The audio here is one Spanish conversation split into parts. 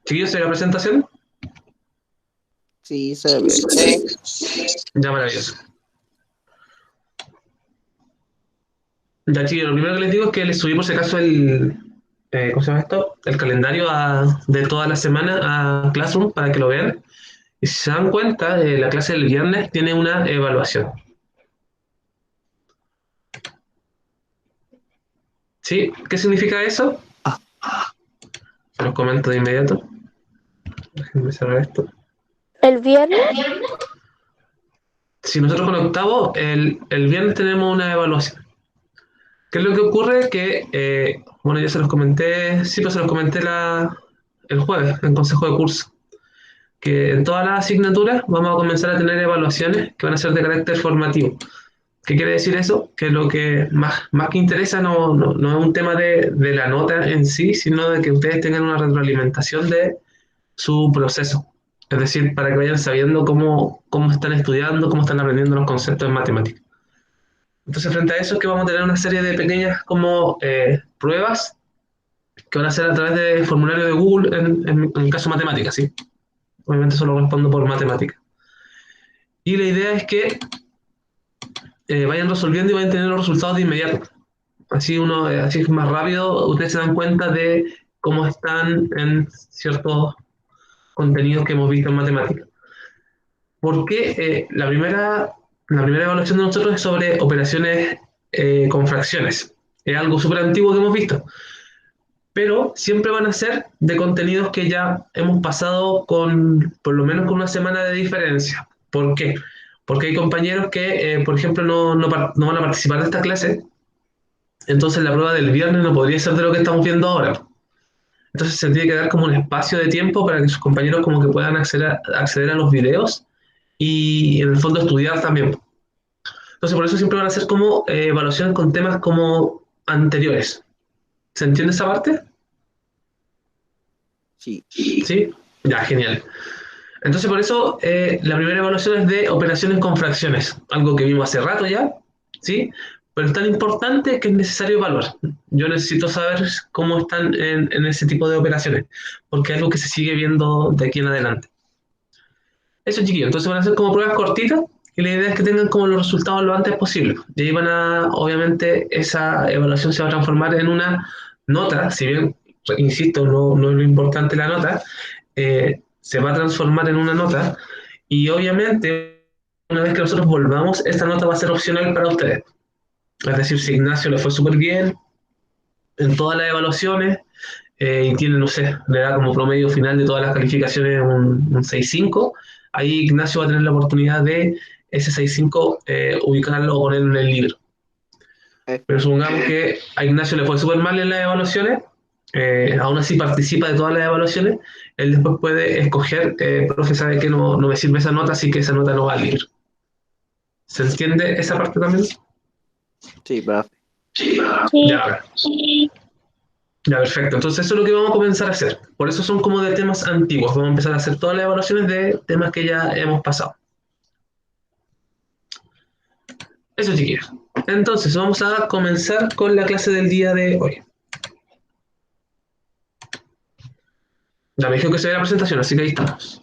Chiquillos, ¿se ve la presentación? Sí, se ve. Ya, maravilloso. Ya, chiquillos, lo primero que les digo es que les subí por si acaso ¿cómo se llama esto? El calendario de toda la semana a Classroom para que lo vean. Y si se dan cuenta, la clase del viernes tiene una evaluación. ¿Sí? ¿Qué significa eso? Se los comento de inmediato. Déjenme cerrar esto. ¿El viernes? Si nosotros con octavo, el viernes tenemos una evaluación. ¿Qué es lo que ocurre? Que, bueno, ya se los comenté, sí, pues se los comenté el jueves en consejo de curso, que en todas las asignaturas vamos a comenzar a tener evaluaciones que van a ser de carácter formativo. ¿Qué quiere decir eso? Que lo que más que interesa no es un tema de la nota en sí, sino de que ustedes tengan una retroalimentación de su proceso. Es decir, para que vayan sabiendo cómo están estudiando, cómo están aprendiendo los conceptos en matemáticas. Entonces, frente a eso es que vamos a tener una serie de pequeñas como pruebas que van a ser a través de formulario de Google en caso de matemáticas, ¿sí? Obviamente solo respondo por matemáticas. Y la idea es que vayan resolviendo y vayan teniendo los resultados de inmediato. Así es más rápido, ustedes se dan cuenta de cómo están en ciertos contenidos que hemos visto en matemáticas. Porque la primera evaluación de nosotros es sobre operaciones con fracciones. Es algo súper antiguo que hemos visto, pero siempre van a ser de contenidos que ya hemos pasado por lo menos con una semana de diferencia. ¿Por qué? Porque hay compañeros que, por ejemplo, no van a participar de esta clase, entonces la prueba del viernes no podría ser de lo que estamos viendo ahora. Entonces se tiene que dar como un espacio de tiempo para que sus compañeros como que puedan acceder a los videos y en el fondo estudiar también. Entonces por eso siempre van a ser como evaluaciones con temas como anteriores. ¿Se entiende esa parte? Sí. ¿Sí? Ya, genial. Entonces, por eso, la primera evaluación es de operaciones con fracciones, algo que vimos hace rato ya, ¿sí? Pero es tan importante que es necesario evaluar. Yo necesito saber cómo están en ese tipo de operaciones, porque es algo que se sigue viendo de aquí en adelante. Eso, chiquillos. Entonces van a ser como pruebas cortitas y la idea es que tengan como los resultados lo antes posible. Y ahí obviamente, esa evaluación se va a transformar en una nota, si bien, insisto, no es lo importante la nota, se va a transformar en una nota y obviamente una vez que nosotros volvamos, esta nota va a ser opcional para ustedes. Es decir, si Ignacio le fue súper bien en todas las evaluaciones y tiene, no sé, le da como promedio final de todas las calificaciones un 6,5, ahí Ignacio va a tener la oportunidad de ese 6,5 ubicarlo o ponerlo en el libro. Pero supongamos que a Ignacio le fue súper mal en las evaluaciones, aún así participa de todas las evaluaciones, él después puede escoger, profe, sabe que no me sirve esa nota, así que esa nota no va al libro. ¿Se entiende esa parte también? Sí, profe. Sí. Ya, ya, perfecto. Entonces eso es lo que vamos a comenzar a hacer. Por eso son como de temas antiguos. Vamos a empezar a hacer todas las evaluaciones de temas que ya hemos pasado. Eso, chiquillos. Entonces vamos a comenzar con la clase del día de hoy. Ya me dijo que se ve la presentación, así que ahí estamos.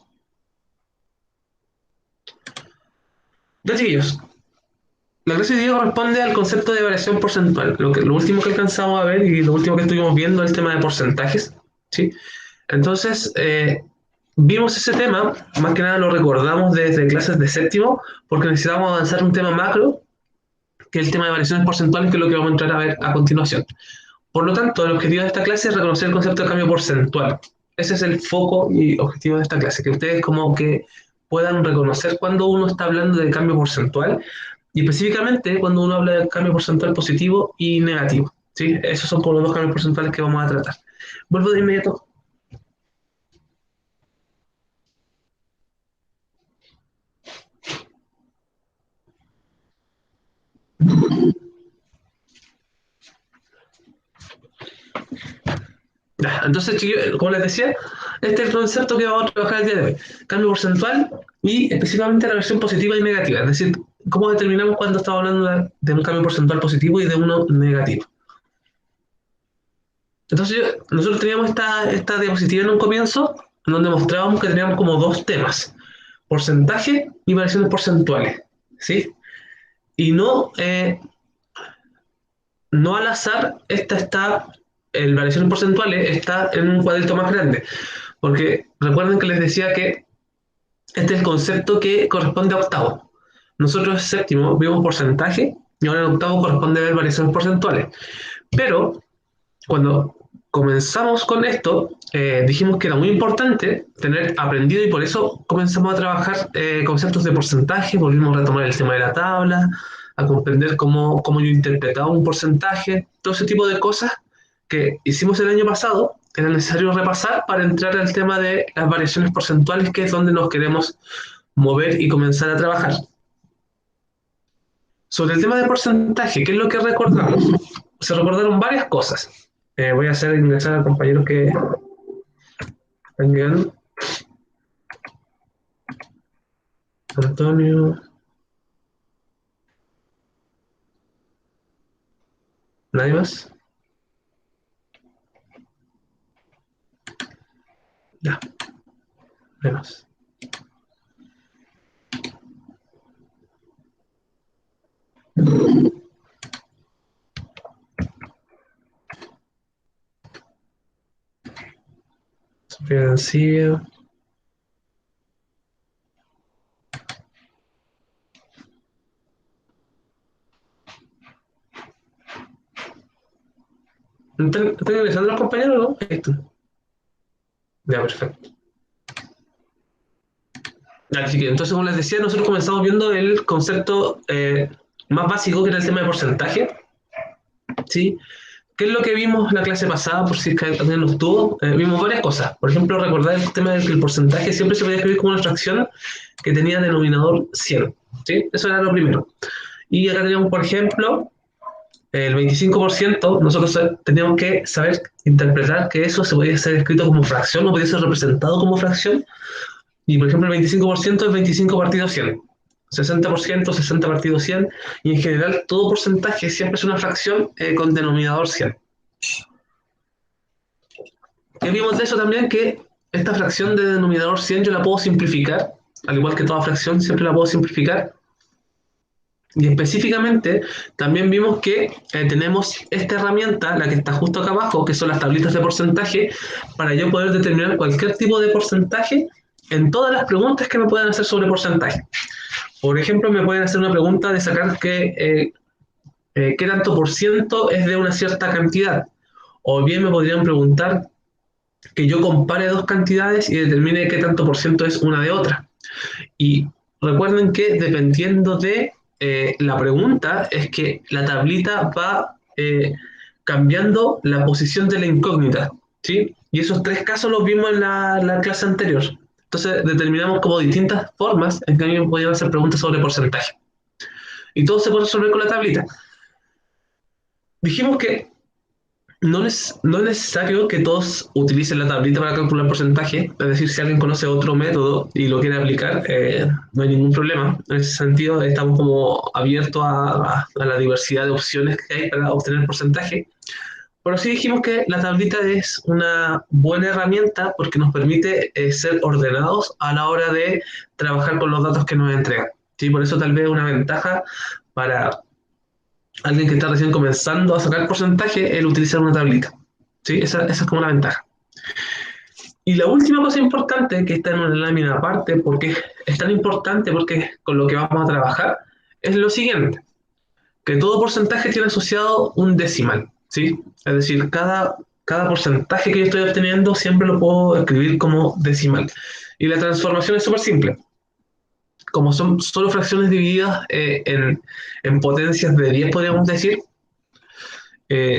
Ya, chiquillos. La clase de hoy día corresponde al concepto de variación porcentual. Lo último que alcanzamos a ver y lo último que estuvimos viendo es el tema de porcentajes. ¿Sí? Entonces, vimos ese tema, más que nada lo recordamos desde clases de séptimo, porque necesitábamos avanzar un tema macro, que es el tema de variaciones porcentuales, que es lo que vamos a entrar a ver a continuación. Por lo tanto, el objetivo de esta clase es reconocer el concepto de cambio porcentual. Ese es el foco y objetivo de esta clase, que ustedes como que puedan reconocer cuando uno está hablando de cambio porcentual y específicamente cuando uno habla de cambio porcentual positivo y negativo. ¿Sí? Esos son por los dos cambios porcentuales que vamos a tratar. Vuelvo de inmediato. Entonces, chiquillos, como les decía, este es el concepto que vamos a trabajar el día de hoy. Cambio porcentual y específicamente la versión positiva y negativa. Es decir, cómo determinamos cuando estamos hablando de un cambio porcentual positivo y de uno negativo. Entonces, nosotros teníamos esta diapositiva en un comienzo, en donde mostrábamos que teníamos como dos temas, porcentaje y variaciones porcentuales, ¿sí? Y no al azar, el variaciones porcentuales está en un cuadrito más grande, porque recuerden que les decía que este es el concepto que corresponde a octavo. Nosotros en séptimo vimos porcentaje y ahora en octavo corresponde ver variaciones porcentuales. Pero cuando comenzamos con esto, dijimos que era muy importante tener aprendido y por eso comenzamos a trabajar conceptos de porcentaje, volvimos a retomar el tema de la tabla, a comprender cómo yo interpretaba un porcentaje, todo ese tipo de cosas que hicimos el año pasado, era necesario repasar para entrar al tema de las variaciones porcentuales, que es donde nos queremos mover y comenzar a trabajar. Sobre el tema de porcentaje, ¿qué es lo que recordamos? Se recordaron varias cosas. Voy a hacer ingresar a compañeros que están llegando. Antonio. ¿Nadie más? Ya, menos. Sofía García. ¿Están ingresando los compañeros o no? Ahí están. Ya, perfecto. Así que entonces, como les decía, nosotros comenzamos viendo el concepto más básico, que era el tema de porcentaje, ¿sí? ¿Qué es lo que vimos en la clase pasada? Por si alguien no estuvo, vimos varias cosas. Por ejemplo, recordar el tema de que el porcentaje siempre se podía escribir como una fracción que tenía denominador 100, ¿sí? Eso era lo primero. Y acá teníamos, por ejemplo, el 25%, nosotros teníamos que saber interpretar que eso se podía ser escrito como fracción o podía ser representado como fracción. Y por ejemplo, el 25% es 25 partido 100. 60%, 60 partido 100, y en general todo porcentaje siempre es una fracción con denominador 100. Y vimos de eso también que esta fracción de denominador 100 yo la puedo simplificar, al igual que toda fracción siempre la puedo simplificar. Y específicamente también vimos que tenemos esta herramienta, la que está justo acá abajo, que son las tablitas de porcentaje, para yo poder determinar cualquier tipo de porcentaje en todas las preguntas que me puedan hacer sobre porcentaje. Por ejemplo, me pueden hacer una pregunta de sacar qué tanto por ciento es de una cierta cantidad. O bien me podrían preguntar que yo compare dos cantidades y determine qué tanto por ciento es una de otra. Y recuerden que dependiendo de la pregunta, es que la tablita va cambiando la posición de la incógnita, ¿sí? Y esos tres casos los vimos en la clase anterior. Entonces determinamos como distintas formas en que a mí me podían hacer preguntas sobre porcentaje. Y todo se puede resolver con la tablita. Dijimos que no es necesario que todos utilicen la tablita para calcular porcentaje, es decir, si alguien conoce otro método y lo quiere aplicar, no hay ningún problema. En ese sentido, estamos como abiertos a la diversidad de opciones que hay para obtener porcentaje. Pero sí dijimos que la tablita es una buena herramienta porque nos permite ser ordenados a la hora de trabajar con los datos que nos entregan. ¿Sí? Por eso tal vez una ventaja para alguien que está recién comenzando a sacar porcentaje, el utilizar una tablita. ¿Sí? Esa es como la ventaja. Y la última cosa importante, que está en una lámina aparte, porque es tan importante porque con lo que vamos a trabajar, es lo siguiente, que todo porcentaje tiene asociado un decimal, ¿sí? Es decir, cada porcentaje que yo estoy obteniendo siempre lo puedo escribir como decimal. Y la transformación es súper simple. Como son solo fracciones divididas en potencias de 10, podríamos decir,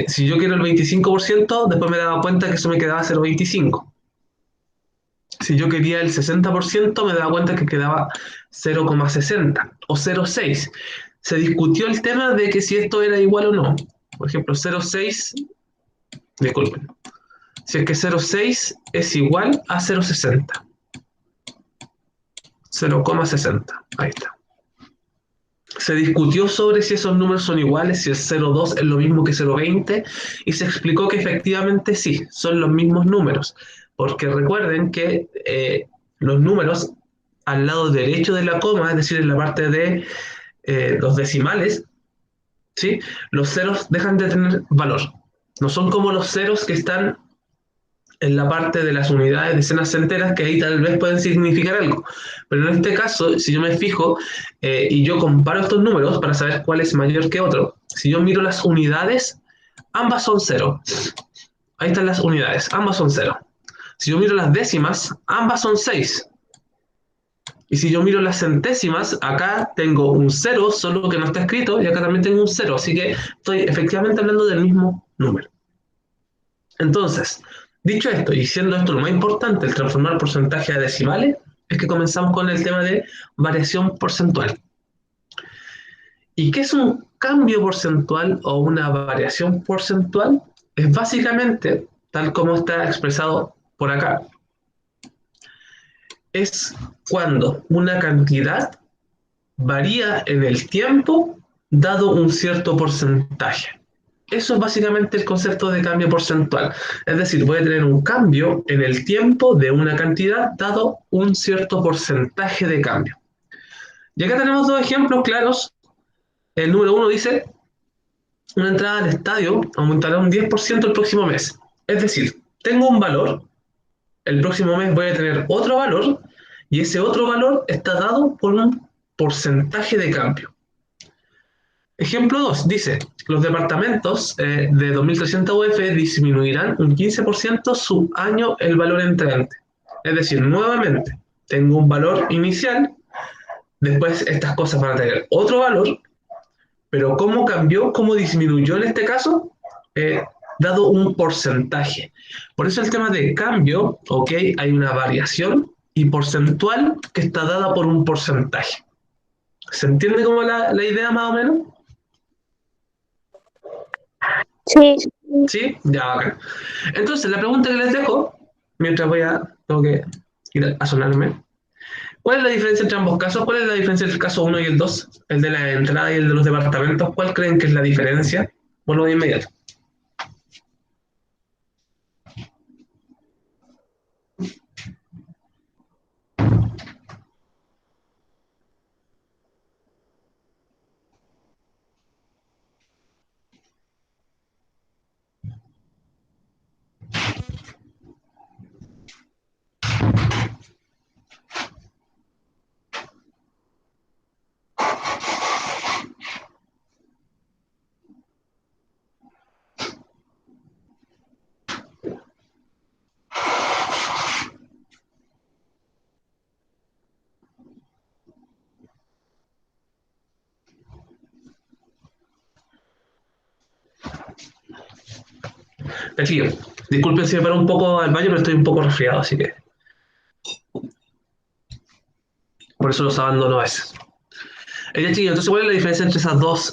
si yo quiero el 25%, después me daba cuenta que eso me quedaba 0,25. Si yo quería el 60%, me daba cuenta que quedaba 0,60 o 0,6. Se discutió el tema de que si esto era igual o no. Por ejemplo, 0,6, disculpen, si es que 0,6 es igual a 0,60. 0,60, ahí está. Se discutió sobre si esos números son iguales, si el 0,2 es lo mismo que 0,20, y se explicó que efectivamente sí, son los mismos números. porque recuerden que los números al lado derecho de la coma, es decir, en la parte de los decimales, ¿sí? Los ceros dejan de tener valor. No son como los ceros que están en la parte de las unidades, decenas enteras, que ahí tal vez pueden significar algo. Pero en este caso, si yo me fijo y yo comparo estos números para saber cuál es mayor que otro, si yo miro las unidades, ambas son cero. Ahí están las unidades, ambas son cero. Si yo miro las décimas, ambas son 6. Y si yo miro las centésimas, acá tengo un cero, solo que no está escrito, y acá también tengo un cero. Así que estoy efectivamente hablando del mismo número. Entonces, dicho esto, y siendo esto lo más importante, el transformar porcentaje a decimales, es que comenzamos con el tema de variación porcentual. ¿Y qué es un cambio porcentual o una variación porcentual? Es básicamente, tal como está expresado por acá, es cuando una cantidad varía en el tiempo dado un cierto porcentaje. Eso es básicamente el concepto de cambio porcentual. Es decir, voy a tener un cambio en el tiempo de una cantidad dado un cierto porcentaje de cambio. Y acá tenemos dos ejemplos claros. El número uno dice, una entrada al estadio aumentará un 10% el próximo mes. Es decir, tengo un valor, el próximo mes voy a tener otro valor, y ese otro valor está dado por un porcentaje de cambio. Ejemplo 2 dice, los departamentos de 2.300 UF disminuirán un 15% su año el valor entrante. Es decir, nuevamente, tengo un valor inicial, después estas cosas van a tener otro valor, pero ¿cómo cambió, cómo disminuyó en este caso? Dado un porcentaje. Por eso el tema de cambio, ok, hay una variación y porcentual que está dada por un porcentaje. ¿Se entiende como la idea más o menos? Sí, ¿Sí? Ya, ok. Entonces, la pregunta que les dejo, mientras tengo que ir a sonarme, ¿cuál es la diferencia entre ambos casos? ¿Cuál es la diferencia entre el caso uno y el 2? El de la entrada y el de los departamentos. ¿Cuál creen que es la diferencia? Bueno, de inmediato. Chiquillo, disculpen si me paro un poco al baño, pero estoy un poco resfriado, así que por eso los abandono a veces. Chiquillo, entonces, ¿cuál es la diferencia entre esos dos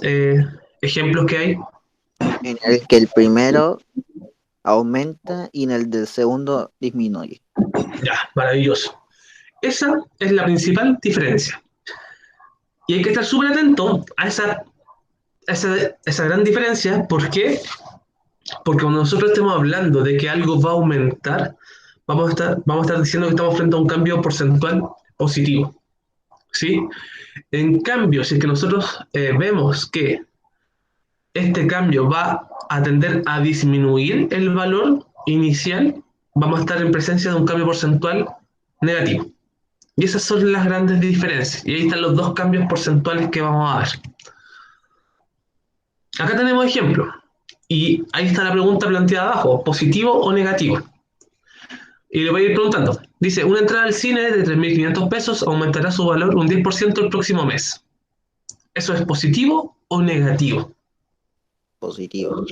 ejemplos que hay? En el que el primero aumenta y en el del segundo disminuye. Ya, maravilloso. Esa es la principal diferencia. Y hay que estar súper atento a esa gran diferencia. ¿Por qué? Porque cuando nosotros estemos hablando de que algo va a aumentar, vamos a estar diciendo que estamos frente a un cambio porcentual positivo. ¿Sí? En cambio, si es que nosotros vemos que este cambio va a tender a disminuir el valor inicial, vamos a estar en presencia de un cambio porcentual negativo. Y esas son las grandes diferencias. Y ahí están los dos cambios porcentuales que vamos a ver. Acá tenemos ejemplos. Y ahí está la pregunta planteada abajo, ¿positivo o negativo? Y le voy a ir preguntando. Dice, una entrada al cine de 3.500 pesos aumentará su valor un 10% el próximo mes. ¿Eso es positivo o negativo? Positivo.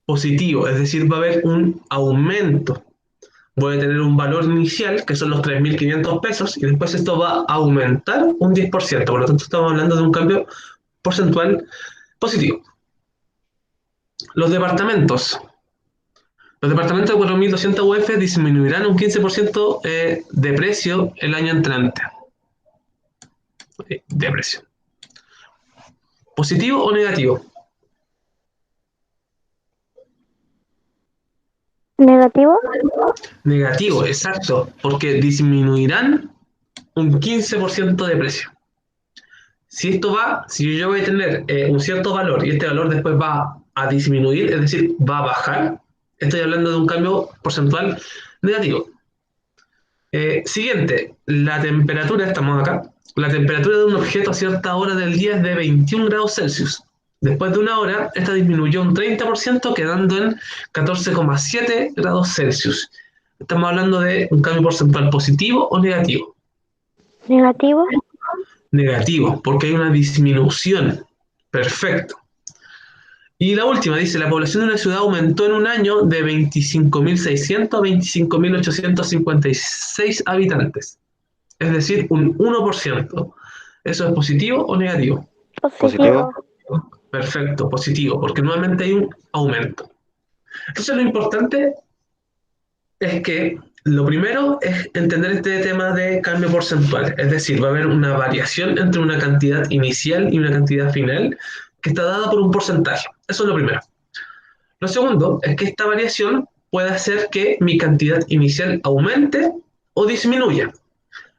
Positivo, es decir, va a haber un aumento. Voy a tener un valor inicial, que son los 3.500 pesos, y después esto va a aumentar un 10%. Por lo tanto, estamos hablando de un cambio porcentual positivo. Los departamentos. Los departamentos de 4.200 UF disminuirán un 15% de precio el año entrante. De precio. ¿Positivo o negativo? ¿Negativo? Negativo, exacto, porque disminuirán un 15% de precio. Si yo voy a tener un cierto valor y este valor después va a disminuir, es decir, va a bajar, estoy hablando de un cambio porcentual negativo. Siguiente, la temperatura, estamos acá. La temperatura de un objeto a cierta hora del día es de 21 grados Celsius. Después de una hora, esta disminuyó un 30%, quedando en 14,7 grados Celsius. Estamos hablando de un cambio porcentual positivo o negativo. ¿Negativo? Negativo, porque hay una disminución. Perfecto. Y la última dice, la población de una ciudad aumentó en un año de 25.600 a 25.856 habitantes. Es decir, un 1%. ¿Eso es positivo o negativo? Positivo. Perfecto, positivo, porque nuevamente hay un aumento. Entonces lo importante es que lo primero es entender este tema de cambio porcentual, es decir, va a haber una variación entre una cantidad inicial y una cantidad final que está dada por un porcentaje. Eso es lo primero. Lo segundo es que esta variación puede hacer que mi cantidad inicial aumente o disminuya.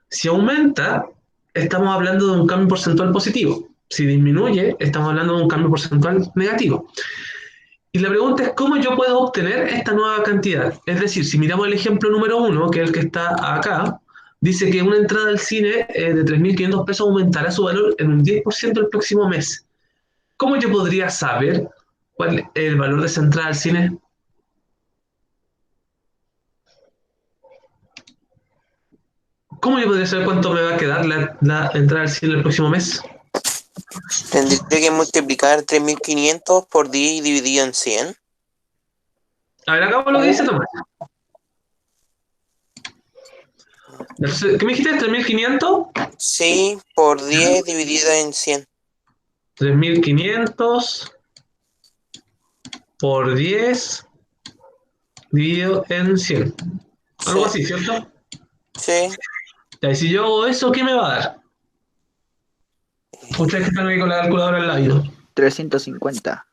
Si aumenta, estamos hablando de un cambio porcentual positivo. Si disminuye, estamos hablando de un cambio porcentual negativo. Y la pregunta es cómo yo puedo obtener esta nueva cantidad. Es decir, si miramos el ejemplo número 1, que es el que está acá, dice que una entrada al cine de 3.500 pesos aumentará su valor en un 10% el próximo mes. ¿Cómo yo podría saber cuál es el valor de esa entrada al cine? ¿Cómo yo podría saber cuánto me va a quedar la entrada al cine el próximo mes? Tendría que multiplicar 3.500 por 10 y dividido en 100. A ver, acá lo que dice Tomás. ¿Qué me dijiste? ¿3.500? Sí, por 10 dividido en 100. 3.500 por 10 dividido en 100. Algo así, ¿cierto? Sí. Y si yo hago eso, ¿qué me va a dar? Ustedes que están ahí con la calculadora al lado. 350.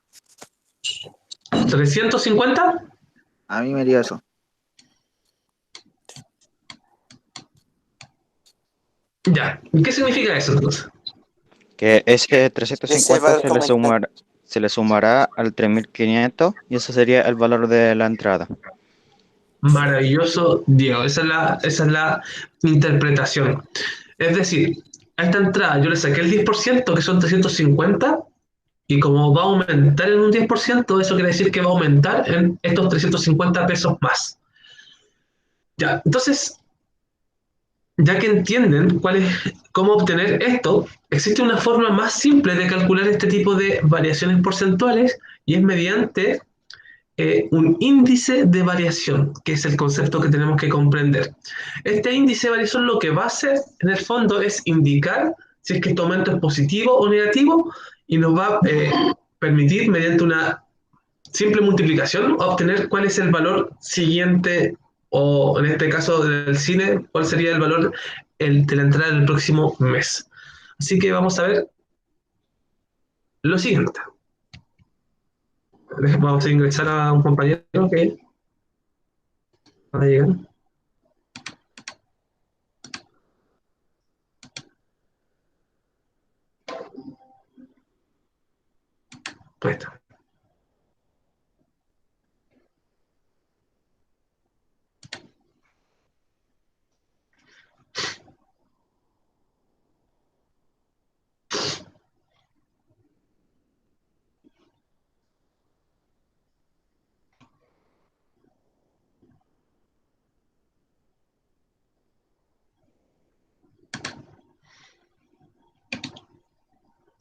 ¿350? A mí me dio eso. Ya. ¿Qué significa eso entonces? Que ese Ese 350 va a aumentar. se le sumará al 3.500 y ese sería el valor de la entrada. Maravilloso, Diego. Esa es la interpretación. Es decir, a esta entrada yo le saqué el 10%, que son 350, y como va a aumentar en un 10%, eso quiere decir que va a aumentar en estos 350 pesos más. Ya, entonces, ya que entienden cómo obtener esto, existe una forma más simple de calcular este tipo de variaciones porcentuales y es mediante un índice de variación, que es el concepto que tenemos que comprender. Este índice de variación lo que va a hacer, en el fondo, es indicar si es que este aumento es positivo o negativo y nos va a permitir, mediante una simple multiplicación, obtener cuál es el valor siguiente, o en este caso del cine, cuál sería el valor de la entrada del próximo mes. Así que vamos a ver lo siguiente. Vamos a ingresar a un compañero que va a llegar. Ahí está.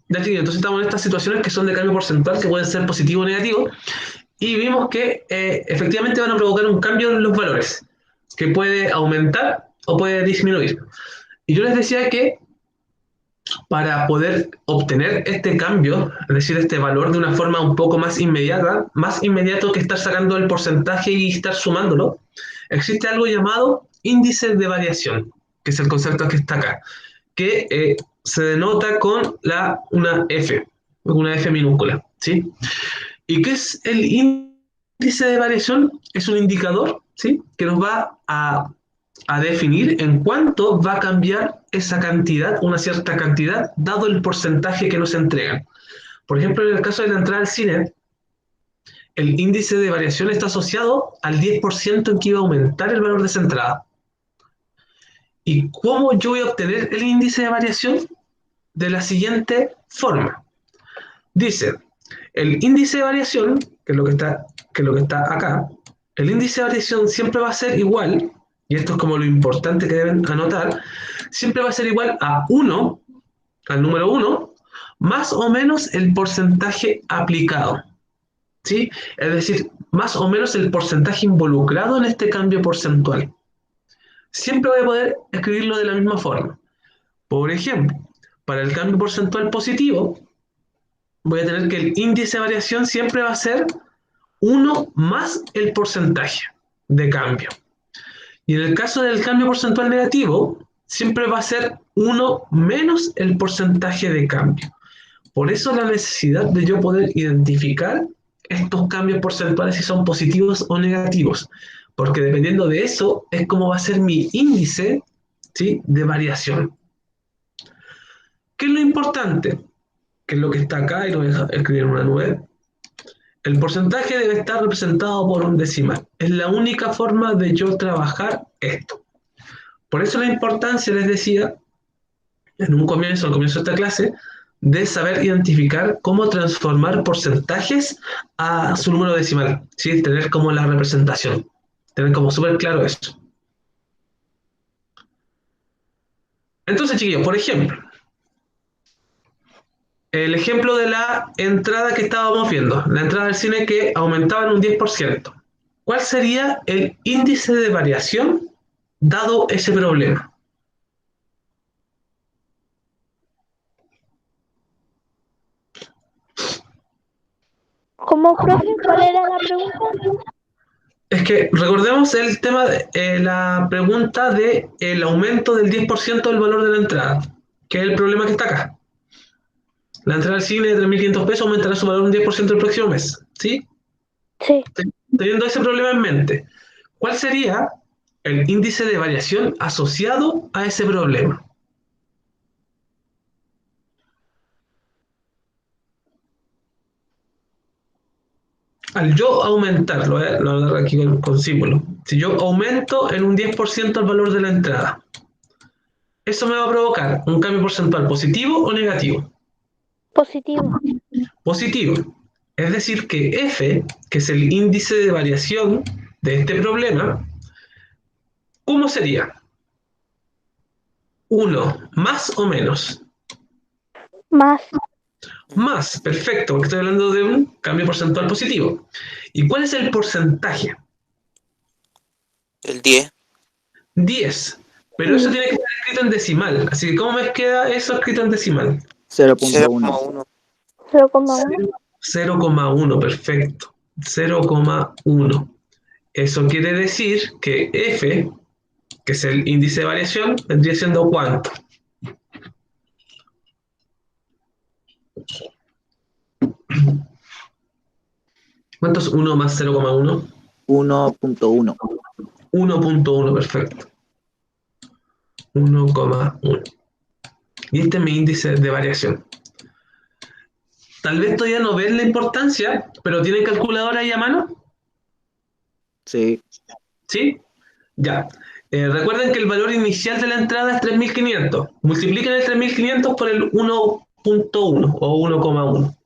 Ya, chiquillos, entonces estamos en estas situaciones que son de cambio porcentual, que pueden ser positivo o negativo, y vimos que efectivamente van a provocar un cambio en los valores, que puede aumentar o puede disminuir. Y yo les decía que para poder obtener este cambio, es decir, este valor de una forma un poco más inmediata, más inmediato que estar sacando el porcentaje y estar sumándolo, existe algo llamado índice de variación, que es el concepto que está acá, que se denota con una F minúscula, ¿sí? ¿Y qué es el índice índice de variación es un indicador, ¿sí?, que nos va a definir en cuánto va a cambiar esa cantidad, una cierta cantidad, dado el porcentaje que nos entregan. Por ejemplo, en el caso de la entrada al cine, el índice de variación está asociado al 10% en que iba a aumentar el valor de esa entrada. ¿Y cómo yo voy a obtener el índice de variación? De la siguiente forma. Dice, el índice de variación, que es lo que está acá, el índice de variación siempre va a ser igual, y esto es como lo importante que deben anotar, siempre va a ser igual a 1, al número 1, más o menos el porcentaje aplicado. ¿Sí? Es decir, más o menos el porcentaje involucrado en este cambio porcentual. Siempre voy a poder escribirlo de la misma forma. Por ejemplo, para el cambio porcentual positivo, voy a tener que el índice de variación siempre va a ser 1 más el porcentaje de cambio. Y en el caso del cambio porcentual negativo, siempre va a ser 1 menos el porcentaje de cambio. Por eso la necesidad de yo poder identificar estos cambios porcentuales si son positivos o negativos, porque dependiendo de eso es cómo va a ser mi índice, ¿sí?, de variación. ¿Qué es lo importante? Que es lo que está acá, y lo voy a escribir en una nube. El porcentaje debe estar representado por un decimal. Es la única forma de yo trabajar esto. Por eso la importancia, les decía, al comienzo de esta clase, de saber identificar cómo transformar porcentajes a su número decimal, ¿sí? Tener como la representación, tener como súper claro eso. Entonces, chiquillos, por ejemplo, el ejemplo de la entrada que estábamos viendo, la entrada del cine que aumentaba en un 10%. ¿Cuál sería el índice de variación dado ese problema? ¿Cómo, profe? ¿Cuál era la pregunta? Es que recordemos el tema, la pregunta de el aumento del 10% del valor de la entrada, que es el problema que está acá. La entrada al cine de 3.500 pesos aumentará su valor un 10% el próximo mes, ¿sí? Sí. Teniendo ese problema en mente, ¿cuál sería el índice de variación asociado a ese problema? Al yo aumentarlo, lo agarro aquí con símbolo. Si yo aumento en un 10% el valor de la entrada, ¿eso me va a provocar un cambio porcentual positivo o negativo? Positivo. Positivo. Es decir, que F, que es el índice de variación de este problema, ¿cómo sería? 1 más o menos. Más. Más, perfecto, porque estoy hablando de un cambio porcentual positivo. ¿Y cuál es el porcentaje? El 10. 10. Pero eso tiene que estar escrito en decimal. Así que, ¿cómo me queda eso escrito en decimal? 0.1. 0,1. 0,1, perfecto. 0,1. Eso quiere decir que F, que es el índice de variación, vendría siendo ¿cuánto? ¿Cuánto es 1 más 0,1? 1.1. 1.1, perfecto. 1,1. Y este es mi índice de variación. Tal vez todavía no ven la importancia, pero ¿tienen calculadora ahí a mano? Sí. ¿Sí? Ya. Recuerden que el valor inicial de la entrada es 3.500. Multipliquen el 3.500 por el 1.1 o 1,1.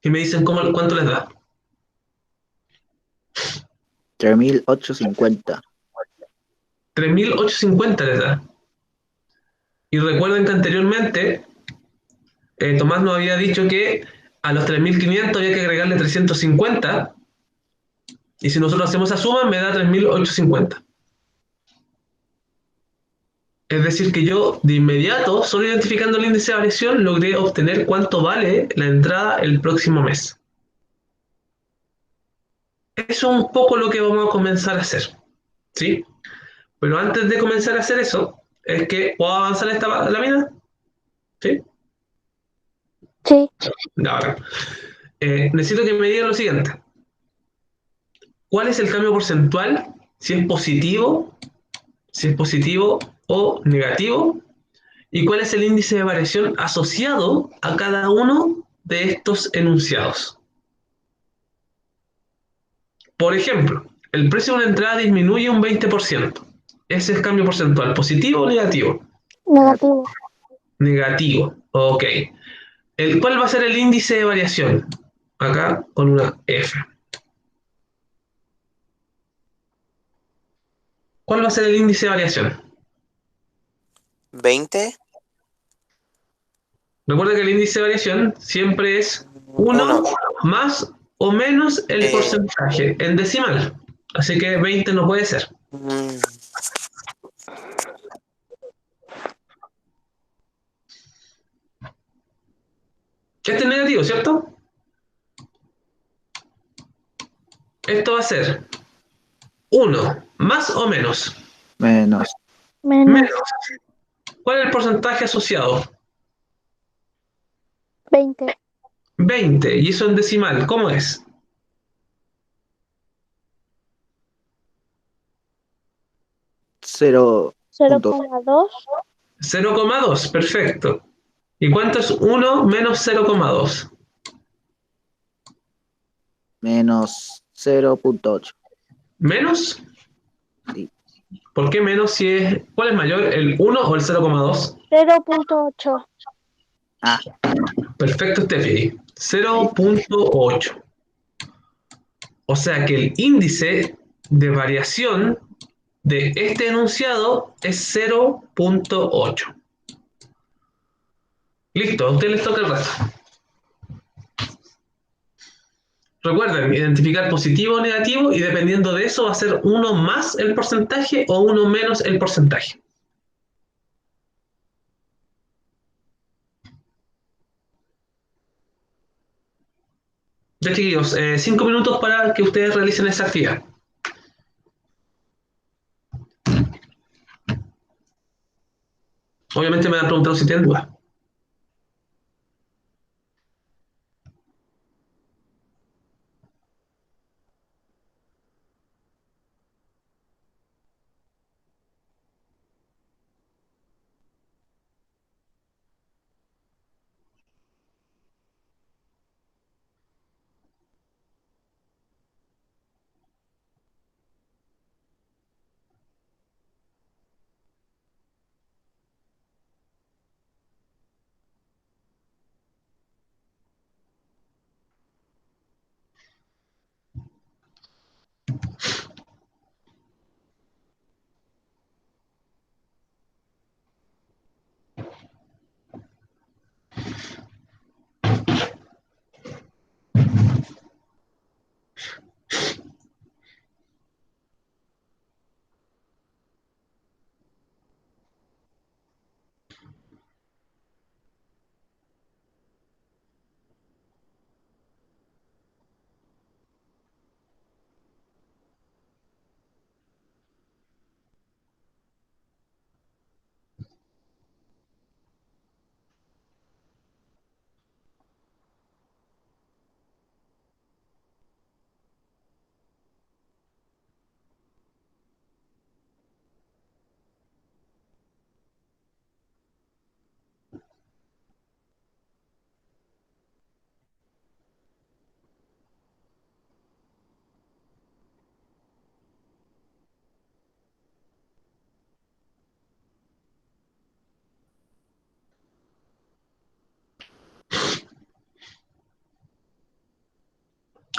Y me dicen cuánto les da. 3.850. 3.850 les da. Y recuerden que anteriormente Tomás nos había dicho que a los 3.500 había que agregarle 350. Y si nosotros hacemos esa suma, me da 3.850. Es decir, que yo de inmediato, solo identificando el índice de variación, logré obtener cuánto vale la entrada el próximo mes. Eso es un poco lo que vamos a comenzar a hacer, ¿sí? Pero antes de comenzar a hacer eso, es que ¿puedo avanzar esta lámina? ¿Sí? Sí. Ahora, necesito que me digan lo siguiente. ¿Cuál es el cambio porcentual? Si es positivo o negativo, y cuál es el índice de variación asociado a cada uno de estos enunciados. Por ejemplo, el precio de una entrada disminuye un 20%. Ese es cambio porcentual, ¿positivo o negativo? Negativo. Negativo, ok. ¿Cuál va a ser el índice de variación? Acá con una F. ¿Cuál va a ser el índice de variación? 20, Recuerda que el índice de variación siempre es 1 1. más o menos el porcentaje en decimal. Así que 20 no puede ser. Este es negativo, ¿cierto? Esto va a ser 1 más o menos. Menos. Menos. Menos. ¿Cuál es el porcentaje asociado? 20. 20. Y eso en decimal, ¿cómo es? 0.2. 0,2. 0,2, perfecto. ¿Y cuánto es 1 menos 0,2? Menos 0.8. ¿Menos? Sí. ¿Por qué menos si es... ¿Cuál es mayor, el 1 o el 0,2? 0,8. Ah, Perfecto, Steffi. ahí. 0,8. O sea que el índice de variación de este enunciado es 0,8. Listo, a usted les toca el resto. Recuerden, identificar positivo o negativo y dependiendo de eso va a ser uno más el porcentaje o uno menos el porcentaje. Ya chiquillos, 5 minutos para que ustedes realicen esa actividad. Obviamente me van a preguntar si tienen dudas.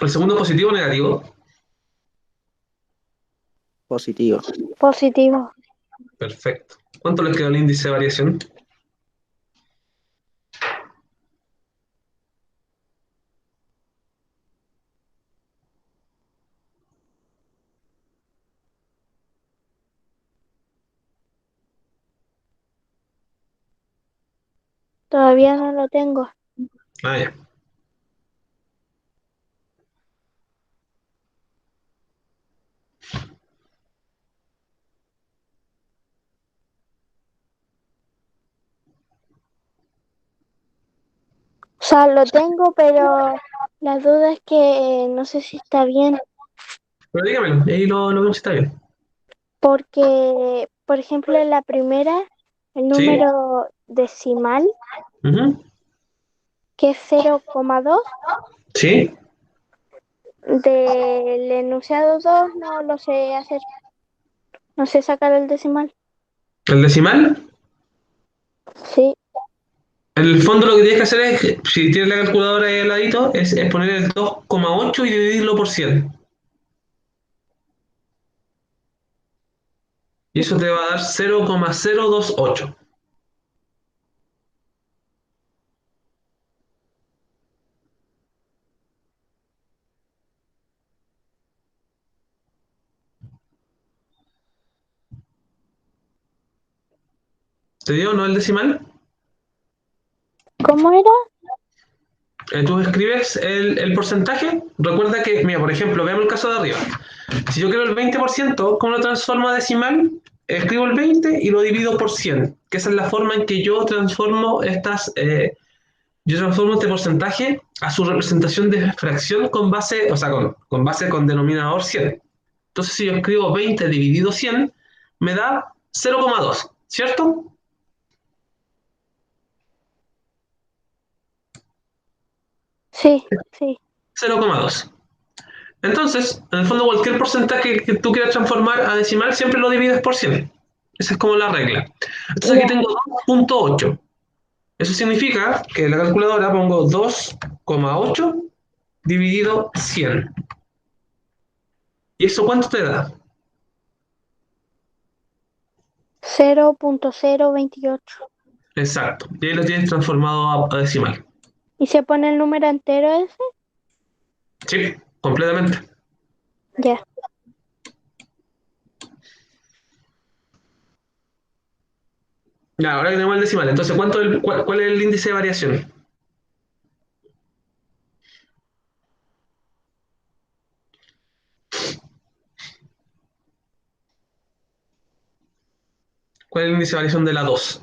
El segundo positivo o negativo. Positivo. Positivo. Perfecto. ¿Cuánto les queda el índice de variación? Todavía no lo tengo. Ah, ya. O sea, lo tengo, pero la duda es que no sé si está bien. Pero dígamelo, y ahí lo vemos si está bien. Porque, por ejemplo, en la primera, el ¿Sí? número decimal, Ujú. que es 0,2, ¿Sí? del enunciado 2 no lo sé hacer, no sé sacar el decimal. ¿El decimal? Sí, En el fondo lo que tienes que hacer es, si tienes la calculadora ahí al ladito, es poner el 2,8 y dividirlo por 100. Y eso te va a dar 0,028. ¿Te dio no el decimal? ¿cómo era? Tú escribes el porcentaje. Recuerda que, mira, por ejemplo, veamos el caso de arriba. Si yo quiero el 20%, ¿cómo lo transformo a decimal? Escribo el 20 y lo divido por 100, que esa es la forma en que yo transformo yo transformo este porcentaje a su representación de fracción con base, o sea, con base con denominador 100. Entonces, si yo escribo 20 dividido 100, me da 0,2, ¿cierto? Sí, sí, 0,2. Entonces, en el fondo, cualquier porcentaje que tú quieras transformar a decimal, siempre lo divides por 100. Esa es como la regla. Entonces aquí ya, tengo 2,8. Eso significa que en la calculadora pongo 2,8 dividido 100. ¿Y eso cuánto te da? 0,028. Exacto. Y ahí lo tienes transformado a decimal. ¿Y se pone el número entero ese? Sí, completamente. Ya, Ya, ahora que tenemos el decimal. Entonces, ¿cuál es el índice de variación? ¿Cuál es el índice de variación de la 2?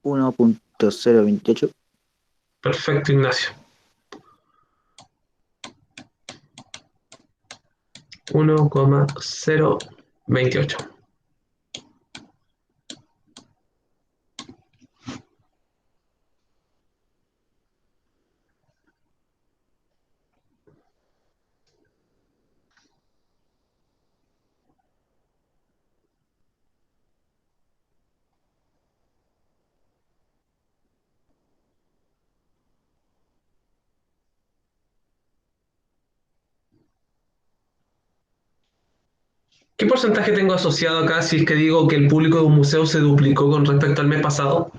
1.028. Perfecto, Ignacio. 1,028. ¿Qué porcentaje tengo asociado acá si es que digo que el público de un museo se duplicó con respecto al mes pasado?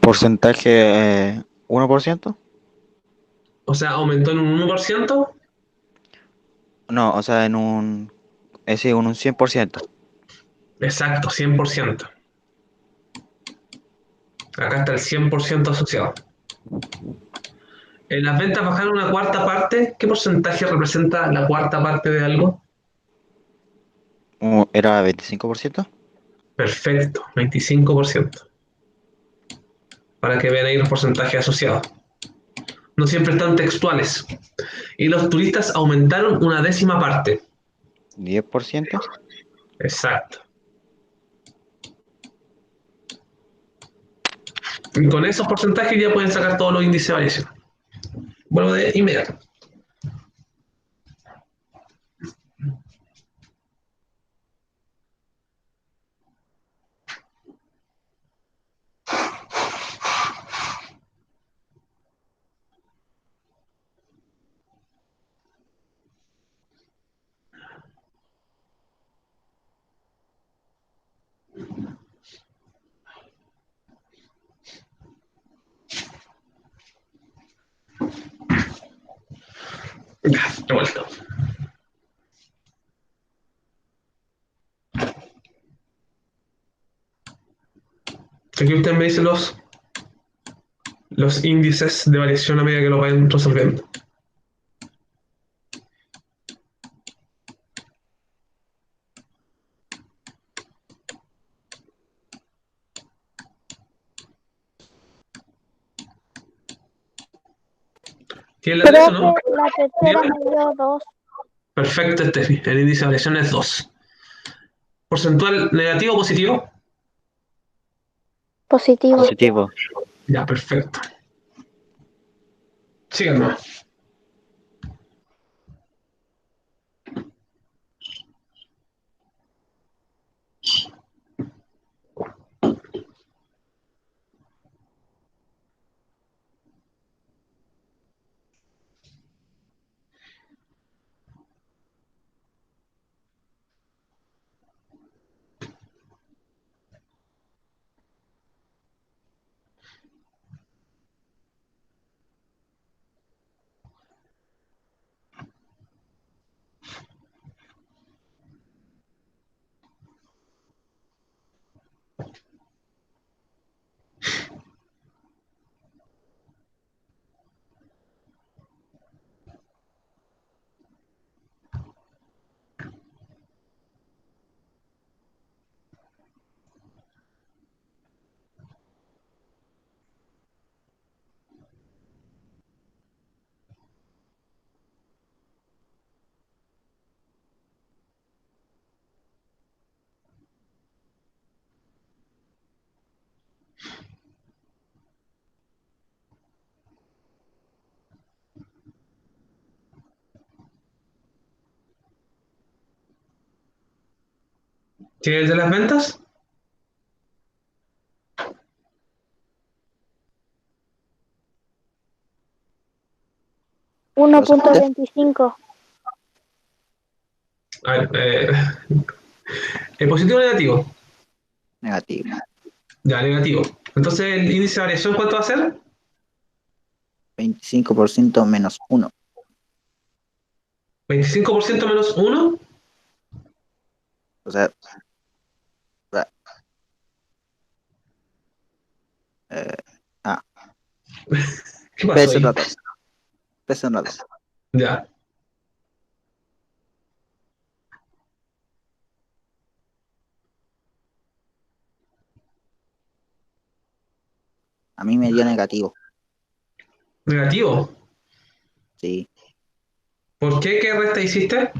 Porcentaje 1%. O sea, aumentó en un 1%. No, o sea, es decir, un 100%. Exacto, 100%. Acá está el 100% asociado. En las ventas bajaron una cuarta parte. ¿Qué porcentaje representa la cuarta parte de algo? Era 25%. Perfecto, 25%. Para que vean ahí los porcentajes asociados. No siempre están textuales. Y los turistas aumentaron una décima parte. 10%. Exacto. Y con esos porcentajes ya pueden sacar todos los índices de variación. Vuelvo de inmediato. Ya, he vuelto. Aquí usted me dice los índices de variación a medida que lo vayan resolviendo. ¿Tienes la 3 o no? Profe, la tercera Dígame. me dio 2. Perfecto, Steffi. El índice de variación es 2. ¿Porcentual negativo o positivo? Positivo. Positivo. Ya, perfecto. Síganme. ¿Tienes de las ventas? ¿Porcentaje? 1.25. A ver, ¿positivo o negativo? Negativo. Ya, negativo. Entonces, ¿el índice de variación cuánto va a ser? 25% menos 1. 25% menos 1. O sea, ra- eh, ah, ¿Qué pasó espérese un ahí? rato. Espérese un rato. Ya. A mí me dio negativo. Negativo. Sí. ¿Por qué? ¿Qué resta hiciste?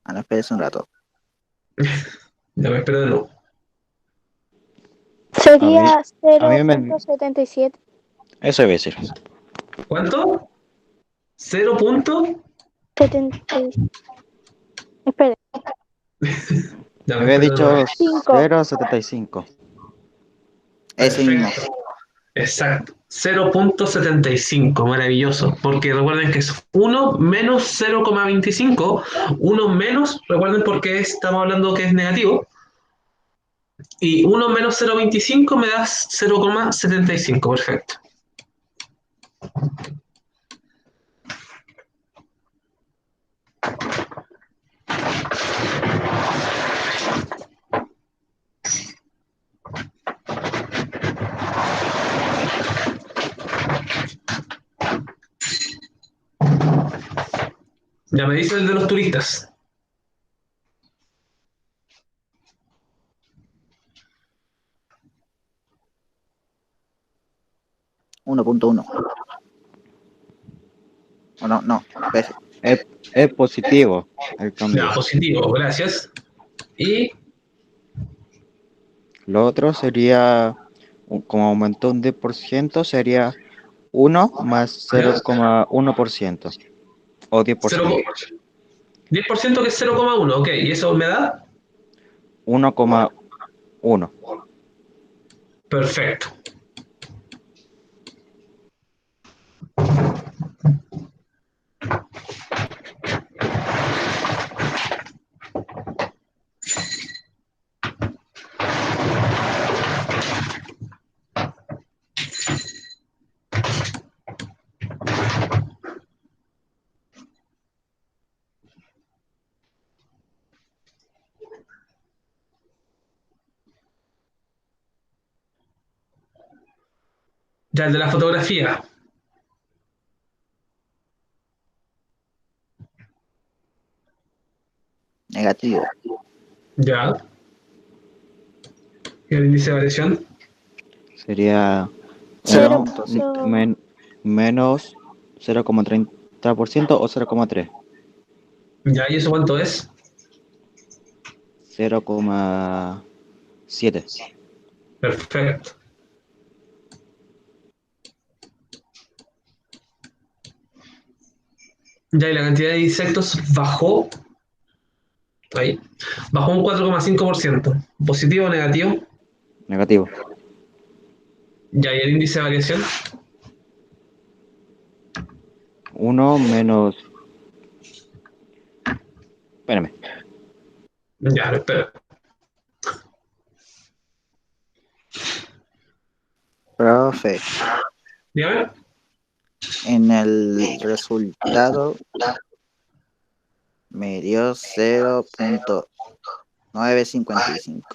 Ahora espérese un rato. Ya me espero de nuevo. A mí, Sería a mí me... 0.77. Eso iba a decir. ¿Cuánto? ¿Cero punto? 70. Espera. Ya Me me había espero de nuevo. dicho 5. 0,75. Ese mismo. Perfecto. Exacto. 0.75. Maravilloso. Porque recuerden que es 1 menos 0,25. 1 menos, recuerden por qué estamos hablando que es negativo. Y 1 menos 0,25 me das 0,75. Perfecto. Ya me dice el de los turistas. 1.1. O no, no. Espérese. Es positivo el Ya, cambio. positivo, gracias. Y Lo otro sería, como aumentó un 10%, sería 1 más ¿ya? 0,1% o 10%. 10% que es 0,1. Ok, ¿y eso me da? 1,1. Perfecto. Ya el de la fotografía. Negativo. Ya. ¿Y el índice de variación? Sería Cero 1 punto- menos 0,30% o 0,3. Ya, ¿y eso cuánto es? 0,7. Perfecto. Ya, y la cantidad de insectos bajó, ahí, bajó un 4,5%. ¿Positivo o negativo? Negativo. Ya, ¿y el índice de variación? 1 menos. Espérame. Ya, espera. Profe, Dígame. en el resultado me dio 0,955.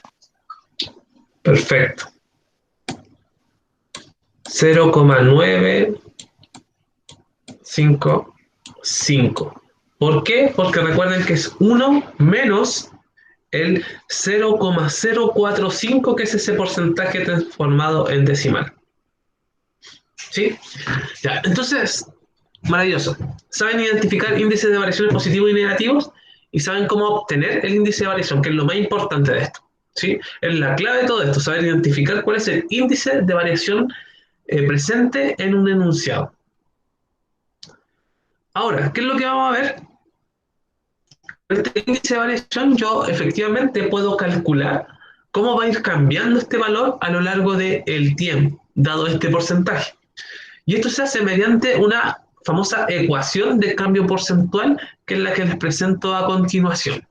Perfecto. 0,955. ¿Por qué? Porque recuerden que es 1 menos el 0,045, que es ese porcentaje transformado en decimal. ¿Sí? Ya, entonces, maravilloso. ¿Saben identificar índices de variaciones positivos y negativos? Y saben cómo obtener el índice de variación, que es lo más importante de esto. ¿Sí? Es la clave de todo esto, saber identificar cuál es el índice de variación presente en un enunciado. Ahora, ¿qué es lo que vamos a ver? Este índice de variación yo efectivamente puedo calcular cómo va a ir cambiando este valor a lo largo del tiempo, dado este porcentaje. Y esto se hace mediante una famosa ecuación de cambio porcentual, que es la que les presento a continuación,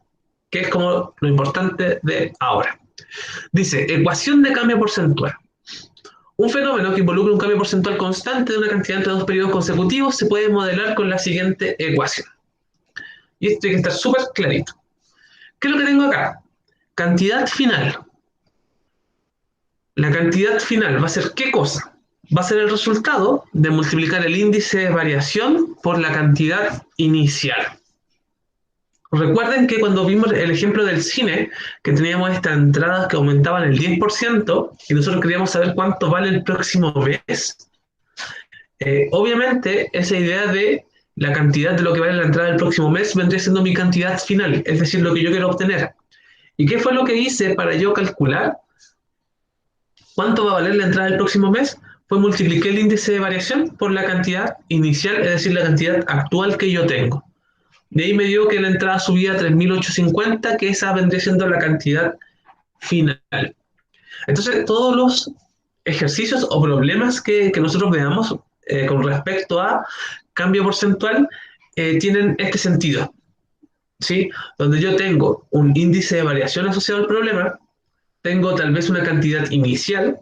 que es como lo importante de ahora. Dice, ecuación de cambio porcentual. Un fenómeno que involucra un cambio porcentual constante de una cantidad entre dos periodos consecutivos se puede modelar con la siguiente ecuación. Y esto tiene que estar súper clarito. ¿Qué es lo que tengo acá? Cantidad final. La cantidad final va a ser ¿qué cosa? Va a ser el resultado de multiplicar el índice de variación por la cantidad inicial. Recuerden que cuando vimos el ejemplo del cine, que teníamos estas entradas que aumentaban el 10% y nosotros queríamos saber cuánto vale el próximo mes, obviamente esa idea de la cantidad de lo que vale la entrada del próximo mes vendría siendo mi cantidad final, es decir, lo que yo quiero obtener. ¿Y qué fue lo que hice para yo calcular cuánto va a valer la entrada del próximo mes? Pues multipliqué el índice de variación por la cantidad inicial, es decir, la cantidad actual que yo tengo. De ahí me dio que la entrada subía a 3.850, que esa vendría siendo la cantidad final. Entonces, todos los ejercicios o problemas que nosotros veamos con respecto a cambio porcentual tienen este sentido, ¿sí? Donde yo tengo un índice de variación asociado al problema, tengo tal vez una cantidad inicial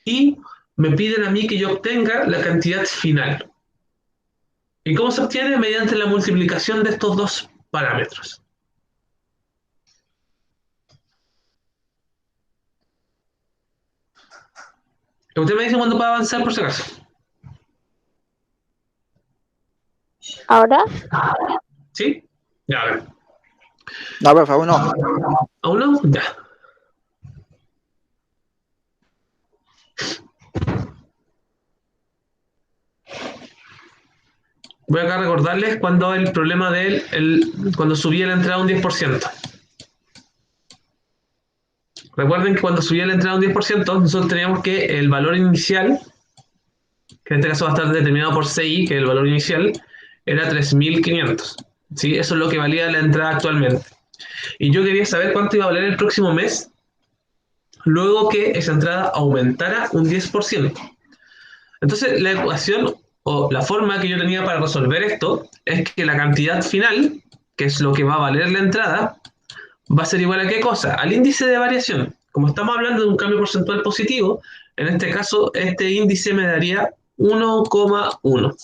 y me piden a mí que yo obtenga la cantidad final. ¿Y cómo se obtiene? Mediante la multiplicación de estos dos parámetros. Usted me dice cuándo puede avanzar por si acaso. ¿Ahora? ¿Sí? Ya, a ver. No, por favor, no. ¿Aún no? Ya. Voy acá a recordarles cuando el problema de él, cuando subía la entrada un 10%. Recuerden que cuando subía la entrada un 10%, nosotros teníamos que el valor inicial, que en este caso va a estar determinado por CI, que el valor inicial era 3.500. ¿Sí? Eso es lo que valía la entrada actualmente. Y yo quería saber cuánto iba a valer el próximo mes, luego que esa entrada aumentara un 10%. Entonces, la ecuación o la forma que yo tenía para resolver esto es que la cantidad final, que es lo que va a valer la entrada, va a ser igual a ¿qué cosa? Al índice de variación. Como estamos hablando de un cambio porcentual positivo, en este caso este índice me daría 1,1.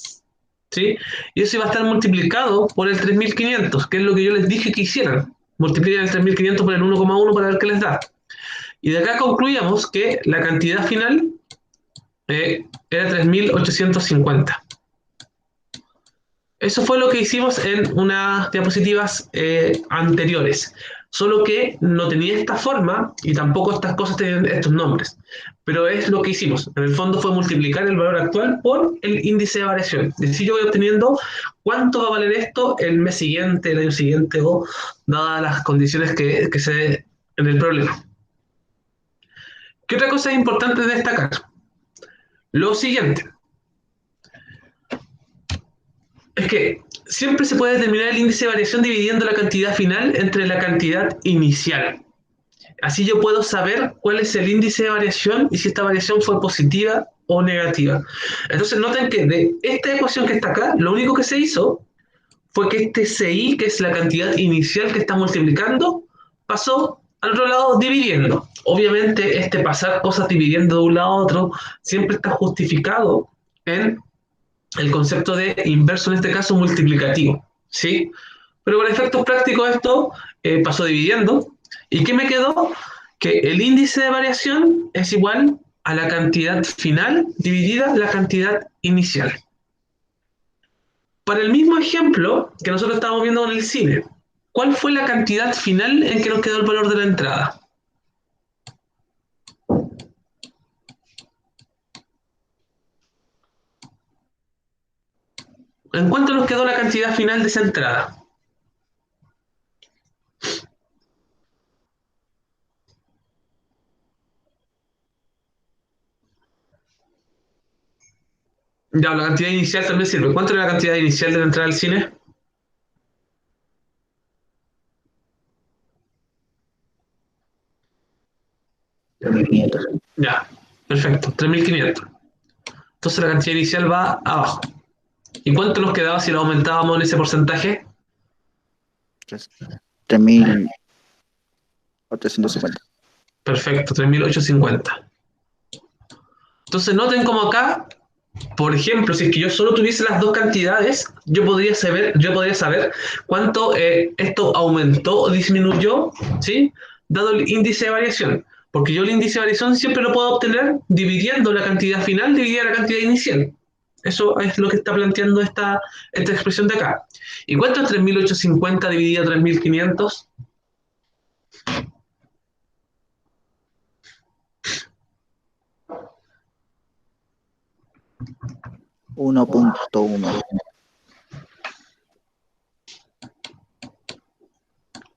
¿Sí? Y eso iba a estar multiplicado por el 3.500, que es lo que yo les dije que hicieran. Multipliquen el 3.500 por el 1,1 para ver qué les da. Y de acá concluíamos que la cantidad final era 3.850. Eso fue lo que hicimos en unas diapositivas anteriores. solo que no tenía esta forma y tampoco estas cosas tenían estos nombres. Pero es lo que hicimos. En el fondo fue multiplicar el valor actual por el índice de variación. Y así yo voy obteniendo cuánto va a valer esto el mes siguiente, el año siguiente o dadas las condiciones que se den en el problema. ¿Qué otra cosa es importante destacar? Lo siguiente. Es que siempre se puede determinar el índice de variación dividiendo la cantidad final entre la cantidad inicial. Así yo puedo saber cuál es el índice de variación y si esta variación fue positiva o negativa. Entonces noten que de esta ecuación que está acá, lo único que se hizo fue que este CI, que es la cantidad inicial que está multiplicando, pasó al otro lado dividiendo. Obviamente este pasar cosas dividiendo de un lado a otro siempre está justificado en el concepto de inverso, en este caso multiplicativo, ¿sí? Pero para efectos prácticos esto pasó dividiendo. ¿Y qué me quedó? Que el índice de variación es igual a la cantidad final dividida la cantidad inicial. Para el mismo ejemplo que nosotros estábamos viendo en el cine, ¿cuál fue la cantidad final en que nos quedó el valor de la entrada? ¿En cuánto nos quedó la cantidad final de esa entrada? Ya, la cantidad inicial también sirve. ¿Cuánto era la cantidad inicial de la entrada al cine? Ya, perfecto, 3.500. Entonces la cantidad inicial va abajo. ¿Y cuánto nos quedaba si lo aumentábamos en ese porcentaje? 3.850. Perfecto, 3.850. Entonces noten como acá, por ejemplo, si es que yo solo tuviese las dos cantidades, yo podría saber cuánto esto aumentó o disminuyó, ¿sí? Dado el índice de variación. Porque yo el índice de variación siempre lo puedo obtener dividiendo la cantidad final dividida la cantidad inicial. Eso es lo que está planteando esta expresión de acá. ¿Y cuánto es 3.850 dividido 3.500? 1.1.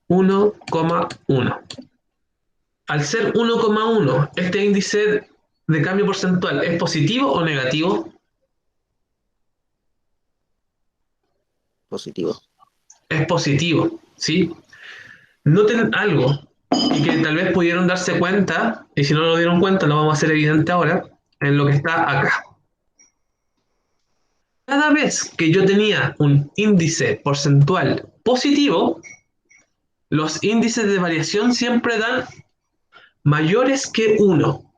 1,1. Al ser 1,1, ¿este índice de cambio porcentual es positivo o negativo? Positivo. Es positivo, ¿sí? Noten algo, y que tal vez pudieron darse cuenta, y si no lo dieron cuenta, lo vamos a hacer evidente ahora, en lo que está acá. Cada vez que yo tenía un índice porcentual positivo, los índices de variación siempre dan mayores que 1.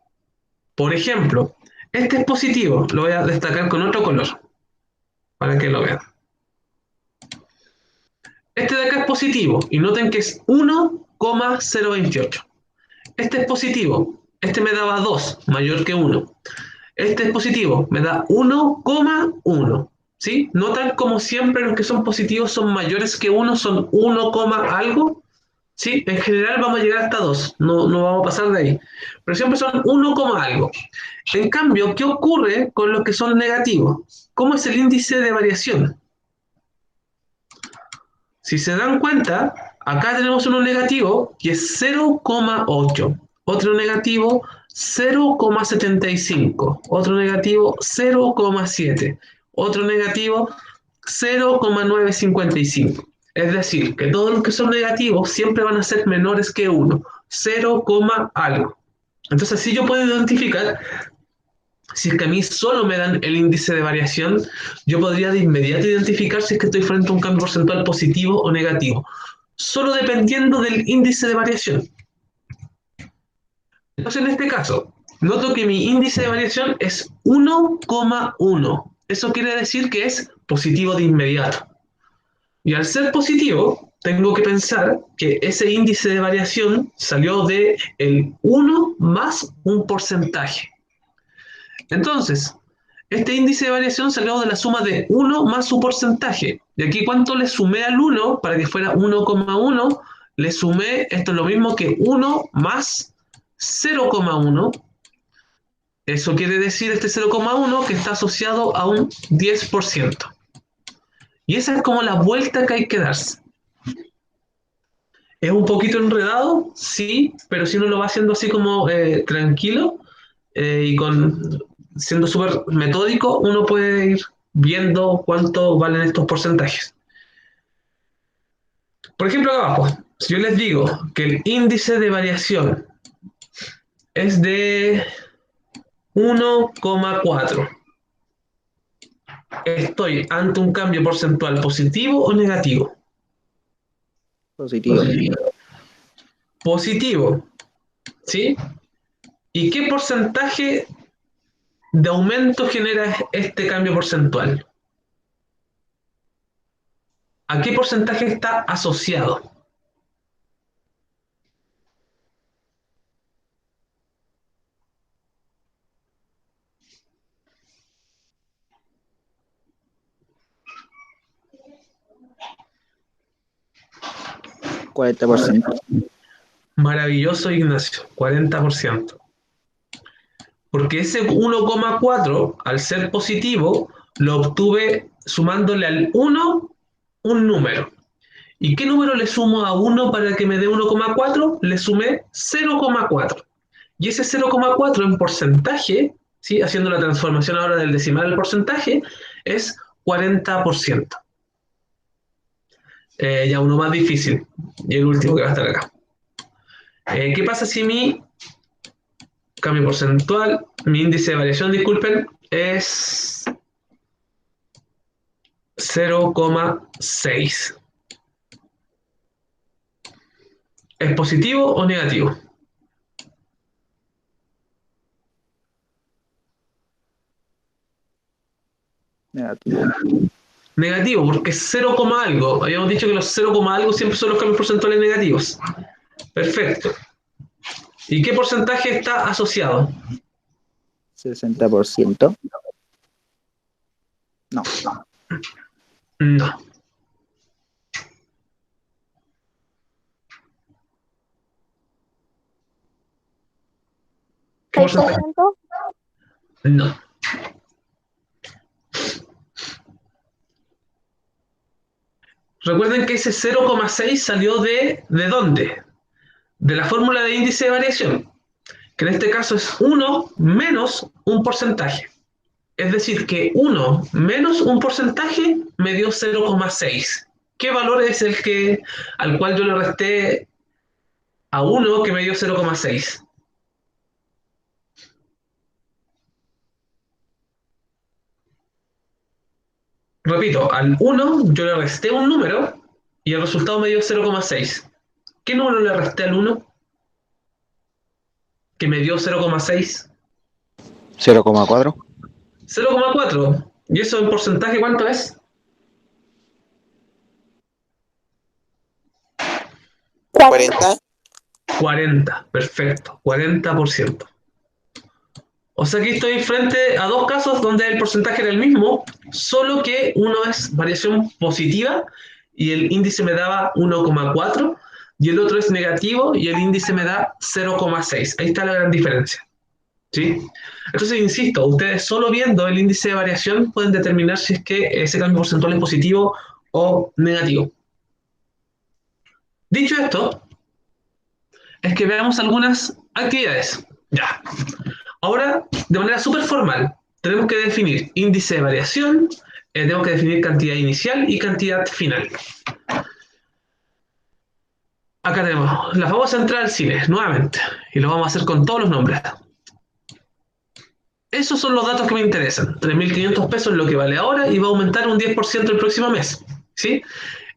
Por ejemplo, este es positivo, lo voy a destacar con otro color, para que lo vean. Este de acá es positivo, y noten que es 1,028. Este es positivo, este me daba 2, mayor que 1. Este es positivo, me da 1,1. ¿Sí? ¿Notan como siempre los que son positivos son mayores que 1, son 1, algo? ¿Sí? En general vamos a llegar hasta 2, no vamos a pasar de ahí. Pero siempre son 1, algo. En cambio, ¿qué ocurre con los que son negativos? ¿Cómo es el índice de variación? Si se dan cuenta, acá tenemos uno negativo que es 0,8, otro negativo 0,75, otro negativo 0,7, otro negativo 0,955. Es decir, que todos los que son negativos siempre van a ser menores que 1, 0, algo. Entonces, si yo puedo identificar, si es que a mí solo me dan el índice de variación, yo podría de inmediato identificar si es que estoy frente a un cambio porcentual positivo o negativo, solo dependiendo del índice de variación. Entonces, en este caso, noto que mi índice de variación es 1,1. Eso quiere decir que es positivo de inmediato. Y al ser positivo, tengo que pensar que ese índice de variación salió de el 1 más un porcentaje. Entonces, este índice de variación salió de la suma de 1 más su porcentaje. Y aquí, ¿cuánto le sumé al 1 para que fuera 1,1? le sumé, esto es lo mismo que 1 más 0,1. Eso quiere decir este 0,1 que está asociado a un 10%. Y esa es como la vuelta que hay que darse. ¿Es un poquito enredado? Sí, pero si uno lo va haciendo así como tranquilo y siendo súper metódico, uno puede ir viendo cuánto valen estos porcentajes. Por ejemplo, acá abajo, si yo les digo que el índice de variación es de 1,4, ¿estoy ante un cambio porcentual positivo o negativo? Positivo. Positivo, ¿sí? ¿Y qué porcentaje de aumento genera este cambio porcentual? ¿A qué porcentaje está asociado? ¿40%? Maravilloso, Ignacio, 40%. Porque ese 1,4, al ser positivo, lo obtuve sumándole al 1 un número. ¿Y qué número le sumo a 1 para que me dé 1,4? Le sumé 0,4. Y ese 0,4 en porcentaje, ¿sí? Haciendo la transformación ahora del decimal al porcentaje, es 40%. Ya uno más difícil, y el último que va a estar acá. ¿Qué pasa si mi cambio porcentual, mi índice de variación, disculpen, es 0,6? ¿Es positivo o negativo? Negativo. Negativo, porque es 0, algo. Habíamos dicho que los 0, algo siempre son los cambios porcentuales negativos. Perfecto. ¿Y qué porcentaje está asociado? 60%. No. No. ¿Qué porcentaje? 6%. No. Recuerden que ese 0,6 salió ¿de dónde? De la fórmula de índice de variación, que en este caso es 1 menos un porcentaje. Es decir, que 1 menos un porcentaje me dio 0,6. ¿Qué valor es al cual yo le resté a 1 que me dio 0,6? Repito, al 1 yo le resté un número y el resultado me dio 0,6. ¿Qué número le resté al 1 que me dio 0,6? 0,4. 0,4. ¿Y eso en porcentaje cuánto es? 40. 40. Perfecto. 40%. O sea que estoy frente a dos casos donde el porcentaje era el mismo, solo que uno es variación positiva y el índice me daba 1,4 y el otro es negativo y el índice me da 0,6. Ahí está la gran diferencia. ¿Sí? Entonces, insisto, ustedes solo viendo el índice de variación pueden determinar si es que ese cambio porcentual es positivo o negativo. Dicho esto, es que veamos algunas actividades. Ya. Ahora, de manera súper formal, tenemos que definir índice de variación, tenemos que definir cantidad inicial y cantidad final. Acá tenemos, las vamos a entrar al cine, nuevamente, y lo vamos a hacer con todos los nombres. Esos son los datos que me interesan. 3.500 pesos es lo que vale ahora y va a aumentar un 10% el próximo mes. ¿Sí?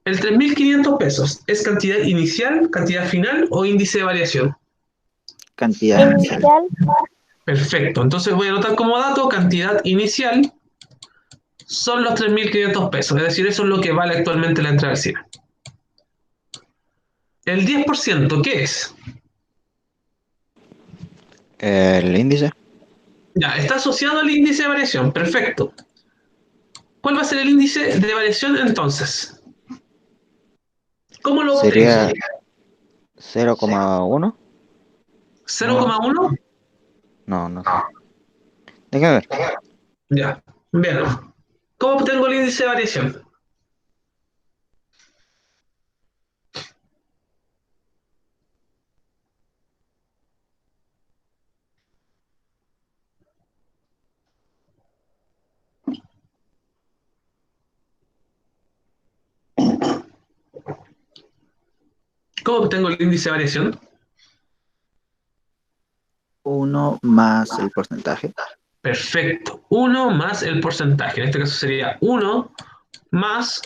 El 3.500 pesos, ¿es cantidad inicial, cantidad final o índice de variación? Cantidad inicial. Inicial. Perfecto. Entonces voy a anotar como dato cantidad inicial son los 3.500 pesos. Es decir, eso es lo que vale actualmente la entrada al cine. El 10%, ¿qué es? El índice Ya, está asociado al índice de variación. Perfecto. ¿Cuál va a ser el índice de variación entonces? ¿Cómo lo obtengo? sería 0,1. 0,1. No, no sé. Déjame ver. Ya. Bien. ¿Cómo obtengo el índice de variación? ¿Cómo obtengo el índice de variación? 1 más el porcentaje. Perfecto. 1 más el porcentaje. En este caso sería 1 más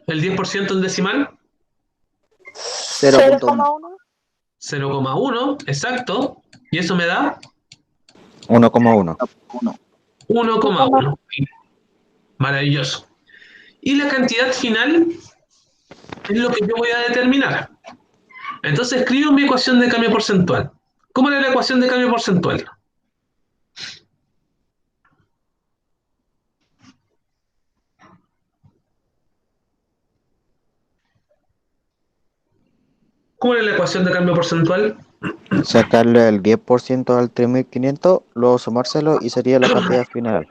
el 10% en decimal. 0.1. 0,1. 0,1. Exacto. Y eso me da 1,1. 1. 1,1. Maravilloso. Y la cantidad final es lo que yo voy a determinar. Entonces escribo mi ecuación de cambio porcentual. ¿Cómo era la ecuación de cambio porcentual? ¿Cómo era la ecuación de cambio porcentual? Sacarle el 10% al 3.500, luego sumárselo y sería la cantidad final.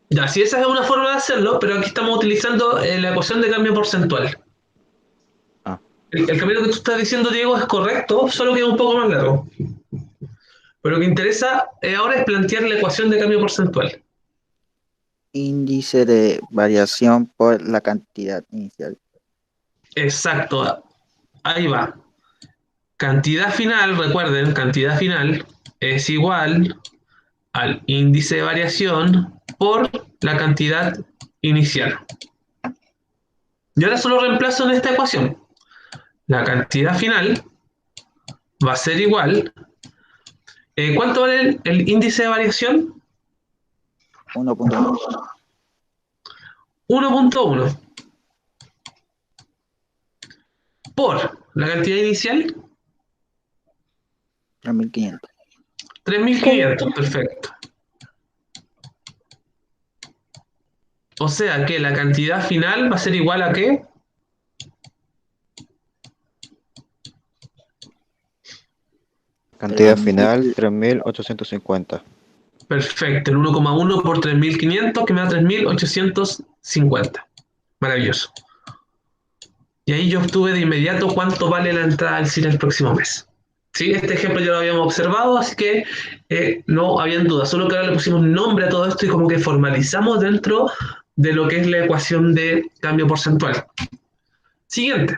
Ya, si esa es una forma de hacerlo, pero aquí estamos utilizando la ecuación de cambio porcentual. Ah, El camino que tú estás diciendo, Diego, es correcto, solo que es un poco más largo. Pero lo que interesa ahora es plantear la ecuación de cambio porcentual. Índice de variación por la cantidad inicial. Exacto, ahí va. Cantidad final, recuerden, cantidad final es igual al índice de variación por la cantidad inicial. Y ahora solo reemplazo en esta ecuación. La cantidad final va a ser igual. ¿Cuánto vale el índice de variación? 1.1. 1,1 por la cantidad inicial, 3.500. 3.500, perfecto. O sea que la cantidad final va a ser igual a ¿qué? cantidad final 3.850. Perfecto, el 1,1 por 3.500 que me da 3.850. Maravilloso. Y ahí yo obtuve de inmediato cuánto vale la entrada al cine el próximo mes. ¿Sí? Este ejemplo ya lo habíamos observado, así que no habían dudas. Solo que ahora le pusimos nombre a todo esto y como que formalizamos dentro de lo que es la ecuación de cambio porcentual. Siguiente.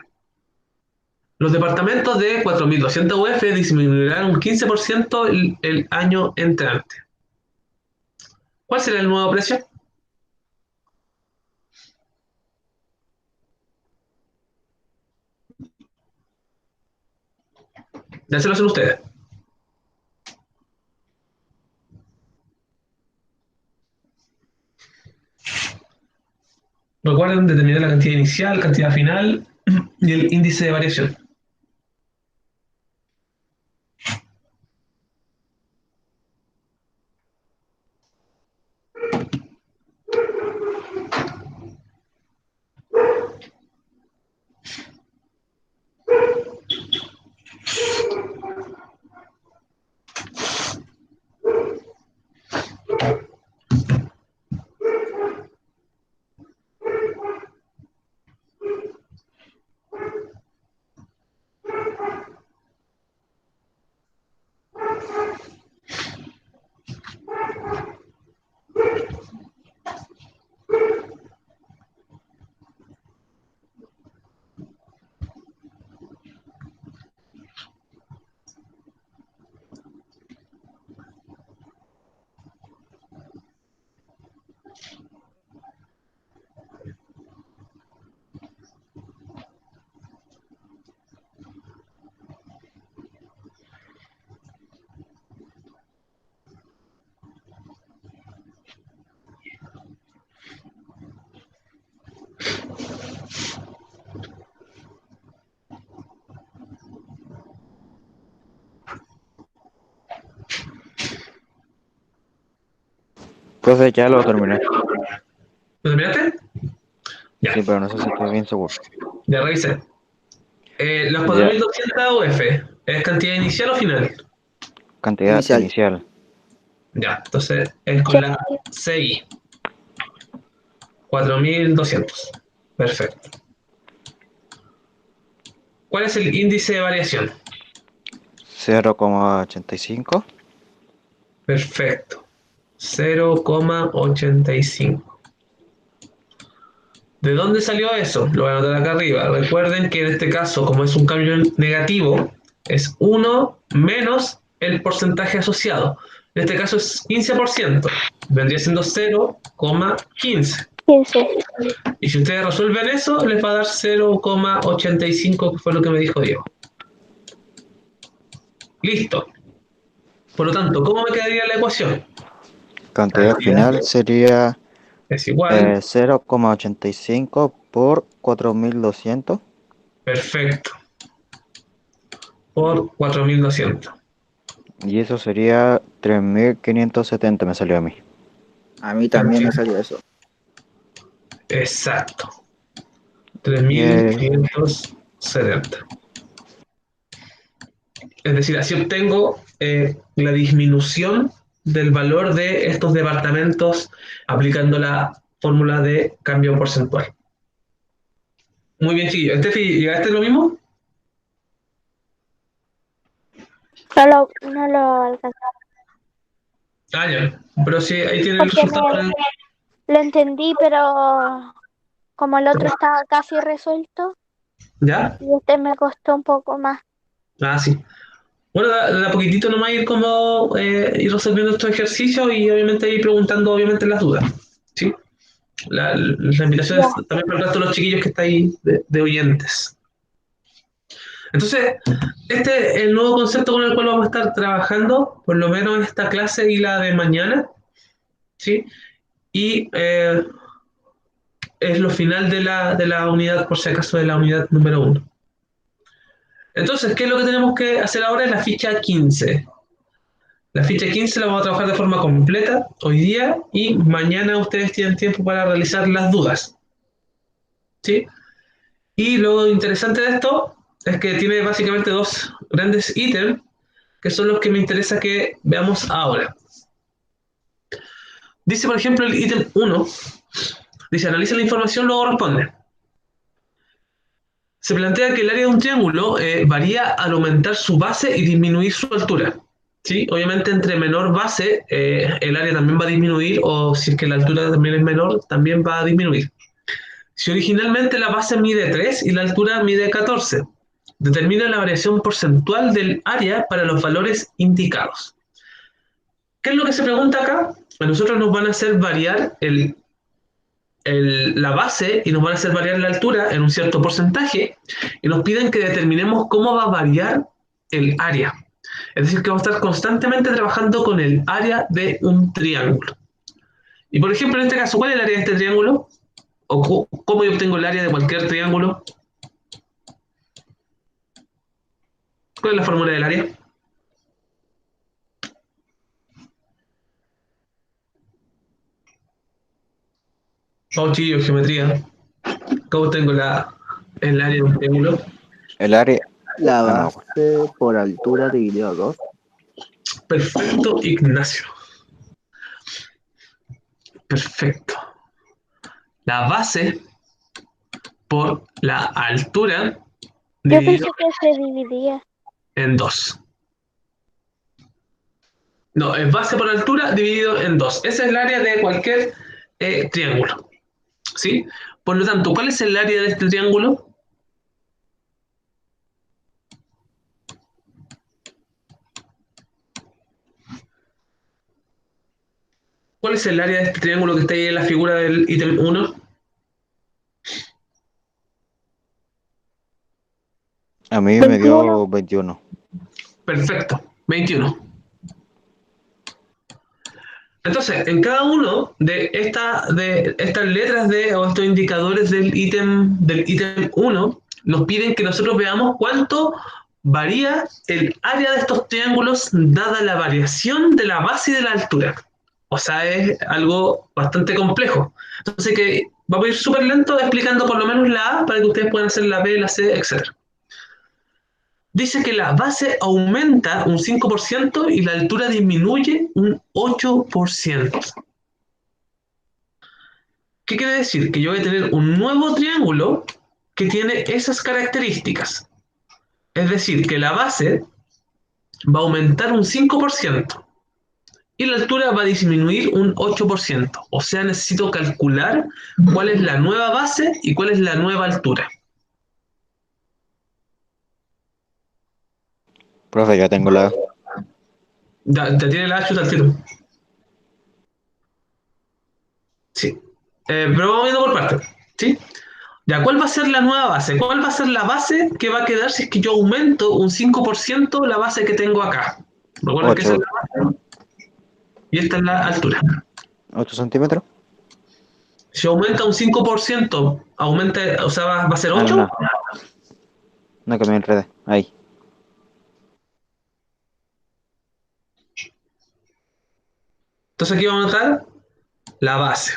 Los departamentos de 4.200 UF disminuirán un 15% el año entrante. ¿Cuál será el nuevo precio? Ya se lo hacen ustedes. Recuerden determinar la cantidad inicial, cantidad final y el índice de variación. Profe, ya lo terminé. ¿Lo terminaste? Ya, Sí, pero no sé si estoy bien seguro. ya revisé. Las Ya, 4200 UF, ¿es cantidad inicial o final? cantidad Inicial. inicial. Ya, entonces es Sí. con la CI, 4200. Perfecto. ¿Cuál es el índice de variación? 0,85. Perfecto. 0,85. ¿De dónde salió eso? Lo voy a anotar acá arriba. Recuerden que en este caso, como es un cambio negativo, es 1 menos el porcentaje asociado. En este caso es 15%. Vendría siendo 0,15. 15. Y si ustedes resuelven eso, les va a dar 0,85, que fue lo que me dijo Diego. Listo. Por lo tanto, ¿cómo me quedaría la ecuación? La Cantidad cantidad final sería es igual. 0,85 por 4200. Perfecto. Por 4200. Y eso sería 3570 me salió a mí. A mí también me salió eso. Exacto. Eh, 3570. Es decir, así obtengo la disminución del valor de estos departamentos aplicando la fórmula de cambio porcentual. Muy bien, chiquillos. Estefi, ¿llegaste a lo mismo? No lo alcancé. Ah, ya. Pero sí, ahí tiene el Porque resultado. lo entendí, pero como el otro estaba casi resuelto, ¿Ya? y este me costó un poco más. Ah, sí. Bueno, de a poquitito nomás ir como ir resolviendo estos ejercicios y obviamente ir preguntando obviamente las dudas. ¿Sí? La invitación Ya. es también para el resto de los chiquillos que estáis de oyentes. Entonces, este es el nuevo concepto con el cual vamos a estar trabajando, por lo menos esta clase y la de mañana, ¿sí? Y es lo final de la unidad, por si acaso, de la unidad número 1. Entonces, ¿qué es lo que tenemos que hacer ahora? Es la ficha 15. La ficha 15 la vamos a trabajar de forma completa hoy día y mañana ustedes tienen tiempo para realizar las dudas, ¿sí? Y lo interesante de esto es que tiene básicamente dos grandes ítems que son los que me interesa que veamos ahora. Dice, por ejemplo, el ítem 1, dice, analiza la información, luego responde. Se plantea que el área de un triángulo varía al aumentar su base y disminuir su altura. ¿Sí? Obviamente, entre menor base, el área también va a disminuir, o si es que la altura también es menor, también va a disminuir. Si originalmente la base mide 3 y la altura mide 14, determina la variación porcentual del área para los valores indicados. ¿Qué es lo que se pregunta acá? A nosotros nos van a hacer variar la base y nos van a hacer variar la altura en un cierto porcentaje y nos piden que determinemos cómo va a variar el área. Es decir, que vamos a estar constantemente trabajando con el área de un triángulo. Y por ejemplo, en este caso, ¿cuál es el área de este triángulo? ¿O cómo yo obtengo el área de cualquier triángulo? ¿Cuál es la fórmula del área? Oh, chillo, geometría. ¿Cómo tengo el área de un triángulo? el área, La no me acuerdo. base por altura dividido a 2. Perfecto, Ignacio. Perfecto. La base por la altura Yo dividido pensé que se dividía. en 2. No, es base por altura dividido en 2. Esa es el área de cualquier triángulo. ¿Sí? Por lo tanto, ¿cuál es el área de este triángulo? ¿Cuál es el área de este triángulo que está ahí en la figura del ítem 1? A mí me 21. dio 21. Perfecto, 21. Entonces, en cada uno de estas letras o estos indicadores del ítem 1, nos piden que nosotros veamos cuánto varía el área de estos triángulos dada la variación de la base y de la altura. O sea, es algo bastante complejo. Entonces, que vamos a ir súper lento explicando por lo menos la A para que ustedes puedan hacer la B, la C, etc. dice que la base aumenta un 5% y la altura disminuye un 8%. ¿Qué quiere decir? Que yo voy a tener un nuevo triángulo que tiene esas características. Es decir, que la base va a aumentar un 5% y la altura va a disminuir un 8%. O sea, necesito calcular cuál es la nueva base y cuál es la nueva altura. Profe, ya tengo la... Ya tiene la chuta al tiro. Sí. Pero vamos viendo por partes. ¿Sí? Ya, ¿cuál va a ser la nueva base? ¿Cuál va a ser la base que va a quedar si es que yo aumento un 5% la base que tengo acá? Recuerden que esa es 8, la base y esta es la altura. 8 centímetros. Si aumenta un 5%, aumenta, o sea, va a ser Ah, no, 8. no. No, que me enredé. Ahí. Entonces aquí vamos a notar la base.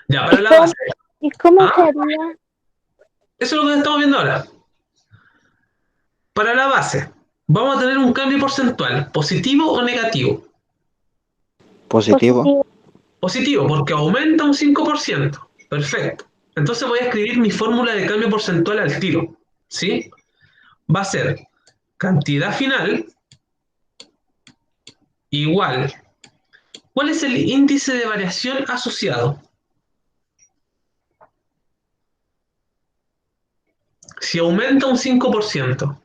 Ya, para ¿Y la cómo, base. y cómo ¿Ah? se haría? Eso es lo que estamos viendo ahora. Para la base, vamos a tener un cambio porcentual, positivo o negativo. Positivo. Positivo. Positivo, porque aumenta un 5%. Perfecto. Entonces voy a escribir mi fórmula de cambio porcentual al tiro. ¿Sí? Va a ser cantidad final igual. ¿Cuál es el índice de variación asociado? Si aumenta un 5%.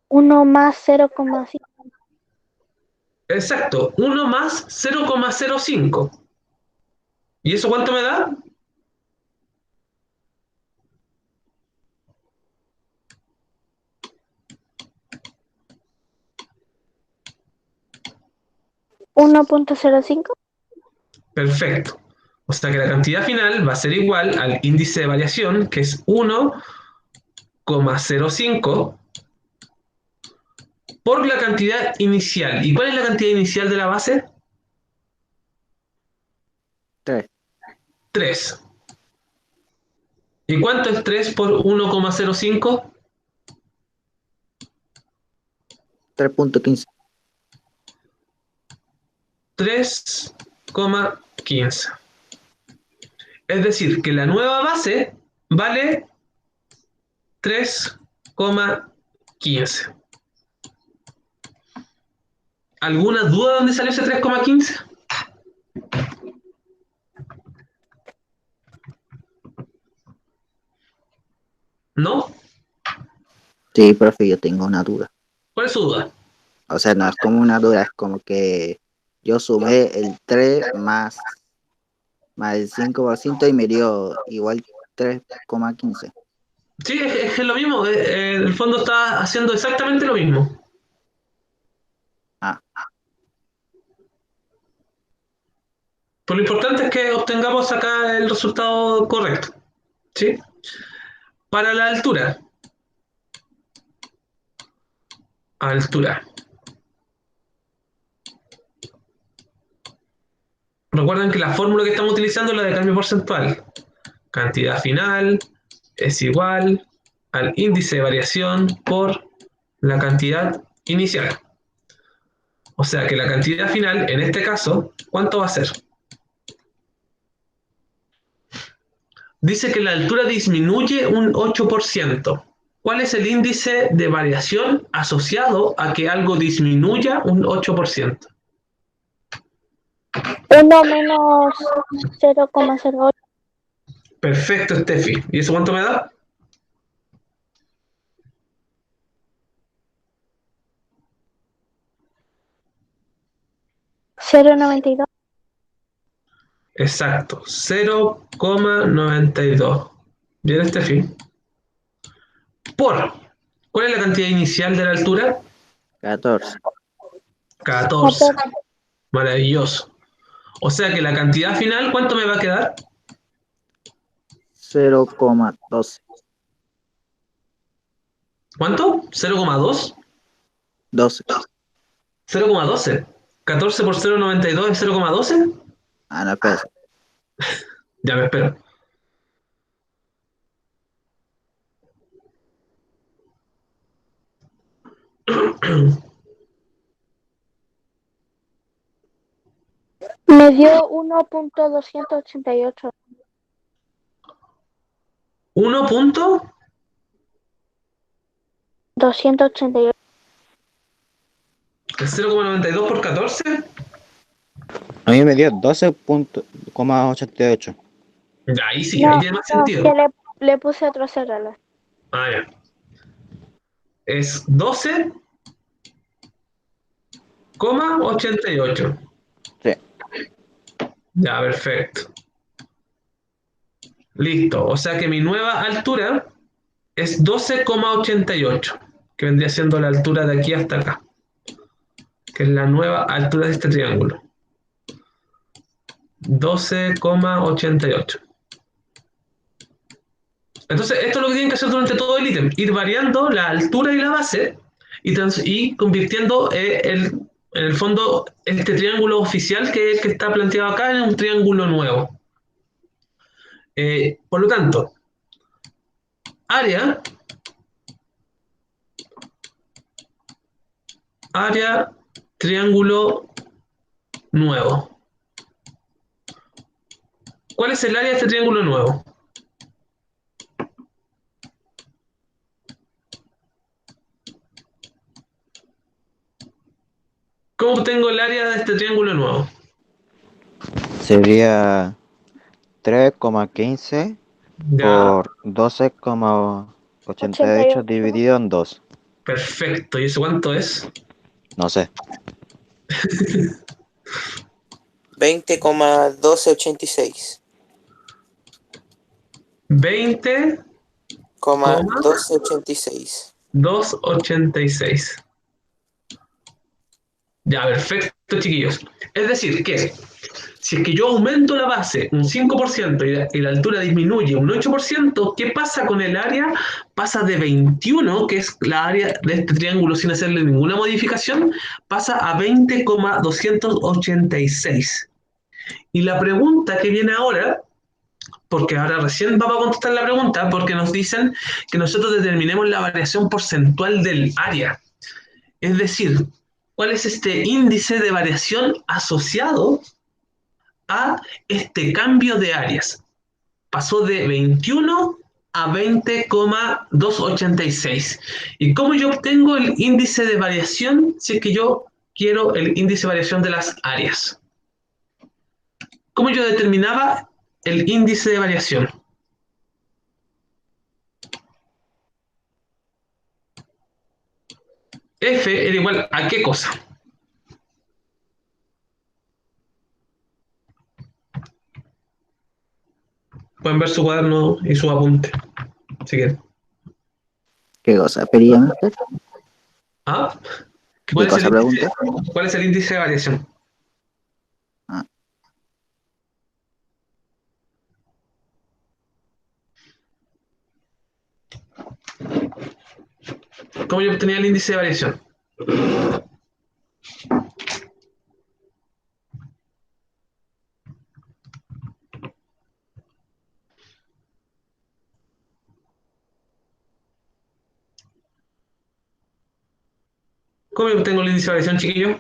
1 más 0,5. Exacto, 1 más 0,05. ¿Y eso cuánto me da? 1,05. Perfecto. O sea que la cantidad final va a ser igual al índice de variación, que es 1,05 por la cantidad inicial. ¿Y cuál es la cantidad inicial de la base? 3. 3. ¿Y cuánto es 3 por 1,05? 3.15. 3,15. Es decir, que la nueva base vale 3,15. ¿Alguna duda de dónde salió ese 3,15? ¿No? Sí, profe, yo tengo una duda. ¿Cuál es su duda? O sea, no es como una duda, es como que yo sumé el 3 más el 5% y me dio igual 3,15. Sí, es lo mismo. El fondo está haciendo exactamente lo mismo. Ah, Pero lo importante es que obtengamos acá el resultado correcto. ¿Sí? Para la altura. Altura. Recuerden que la fórmula que estamos utilizando es la de cambio porcentual. Cantidad final es igual al índice de variación por la cantidad inicial. O sea que la cantidad final, en este caso, ¿cuánto va a ser? Dice que la altura disminuye un 8%. ¿Cuál es el índice de variación asociado a que algo disminuya un 8%? 1 menos 0,08. Perfecto, Steffi. ¿Y eso cuánto me da? 0,92. Exacto, 0,92. Bien, Steffi. Por, ¿cuál es la cantidad inicial de la altura? 14. 14. Maravilloso. O sea que la cantidad final, ¿cuánto me va a quedar? 0,12. ¿Cuánto? ¿0,2? 12. 0,12. 14 por 0,92 es 0,12. Ah, no, espérate. Ya me espero. Me dio 1.288. 1 punto. 288. ¿El 0,92 por 14? A mí me dio 12,88. Ya, ahí sí, ahí No, tiene más no, sentido. que le puse otro cero a la. Ah, ya. Es 12,88. Sí. Ya, perfecto. Listo. O sea que mi nueva altura es 12,88, que vendría siendo la altura de aquí hasta acá, que es la nueva altura de este triángulo. 12,88. Entonces, esto es lo que tienen que hacer durante todo el ítem, ir variando la altura y la base y convirtiendo en el fondo este triángulo oficial que está planteado acá en un triángulo nuevo. Por lo tanto, área, área, triángulo nuevo. ¿Cuál es el área de este triángulo nuevo? ¿Cómo obtengo el área de este triángulo nuevo? Sería 3,15 Ya, por 12,88 88. dividido en 2. perfecto. ¿Y eso cuánto es? No sé. 20,1286. 1286. 20,286. Ya, perfecto, chiquillos. Es decir, que si es que yo aumento la base un 5% y la altura disminuye un 8%, ¿qué pasa con el área? Pasa de 21, que es la área de este triángulo sin hacerle ninguna modificación, pasa a 20,286. Y la pregunta que viene ahora, porque ahora recién vamos a contestar la pregunta, porque nos dicen que nosotros determinemos la variación porcentual del área. Es decir, ¿cuál es este índice de variación asociado a este cambio de áreas? Pasó de 21 a 20,286. ¿Y cómo yo obtengo el índice de variación si es que yo quiero el índice de variación de las áreas? ¿Cómo yo determinaba el índice de variación? F era igual a qué cosa. Pueden ver su cuaderno y su apunte, si quieren. ¿Qué cosa pedía, mister? ¿Ah? ¿Qué ¿Cuál es el cosa índice, pregunté? cuál es el índice de variación? Ah, ¿Cómo yo obtenía el índice de variación? ¿Cómo yo obtengo el índice de variación, chiquillo?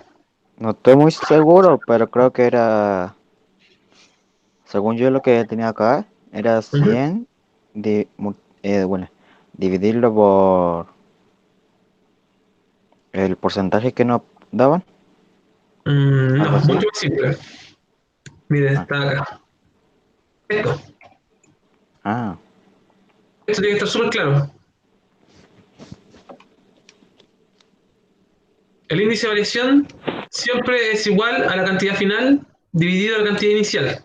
No estoy muy seguro, pero creo que era, según yo lo que tenía acá, era Ujú. 100, bueno, dividirlo por el porcentaje que nos daban, algo No, así. mucho más simple. Mire, Ah, está acá. Esto. ah, Esto tiene que estar súper claro. El índice de variación siempre es igual a la cantidad final dividido la cantidad inicial.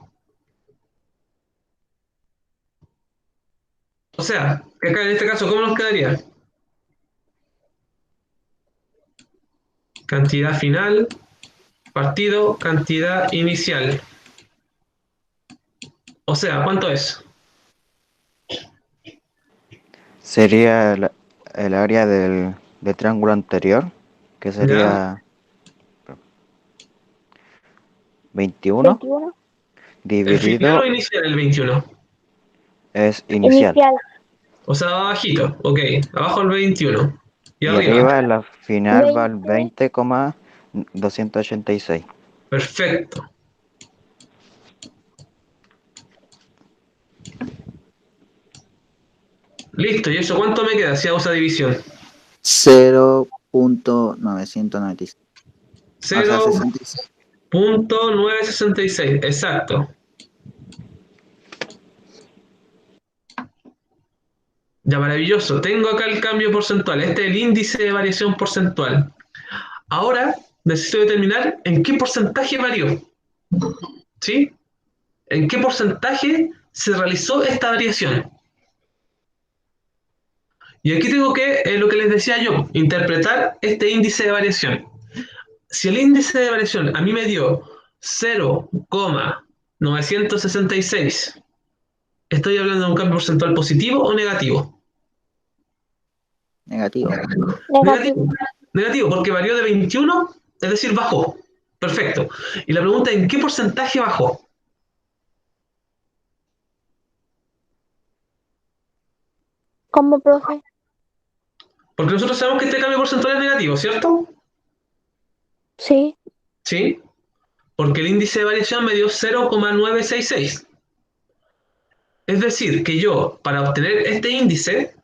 O sea, que acá en este caso, ¿cómo nos quedaría? Cantidad final partido cantidad inicial. O sea, ¿cuánto es? sería el área del triángulo anterior, que ¿Ya? sería 21 21. ¿El final o dividido inicial el 21? es inicial. Inicial. O sea, abajito, ok. Abajo el 21. Y Y arriba. arriba en la final va el 20. 20,286. Perfecto. Listo, ¿y eso cuánto me queda si hago esa división? 0.996. O sea, 66. 0.966, exacto. Ya, maravilloso. Tengo acá el cambio porcentual. Este es el índice de variación porcentual. Ahora necesito determinar en qué porcentaje varió. ¿Sí? ¿En qué porcentaje se realizó esta variación? Y aquí tengo que, lo que les decía yo, interpretar este índice de variación. Si el índice de variación a mí me dio 0,966, ¿estoy hablando de un cambio porcentual positivo o negativo? Negativo. Negativo. Negativo. Negativo, porque varió de 21, es decir, bajó. Perfecto. Y la pregunta es, ¿en qué porcentaje bajó? ¿Cómo, profe? Porque nosotros sabemos que este cambio porcentual es negativo, ¿cierto? Sí. Sí. Porque el índice de variación me dio 0,966. Es decir, que yo, para obtener este índice,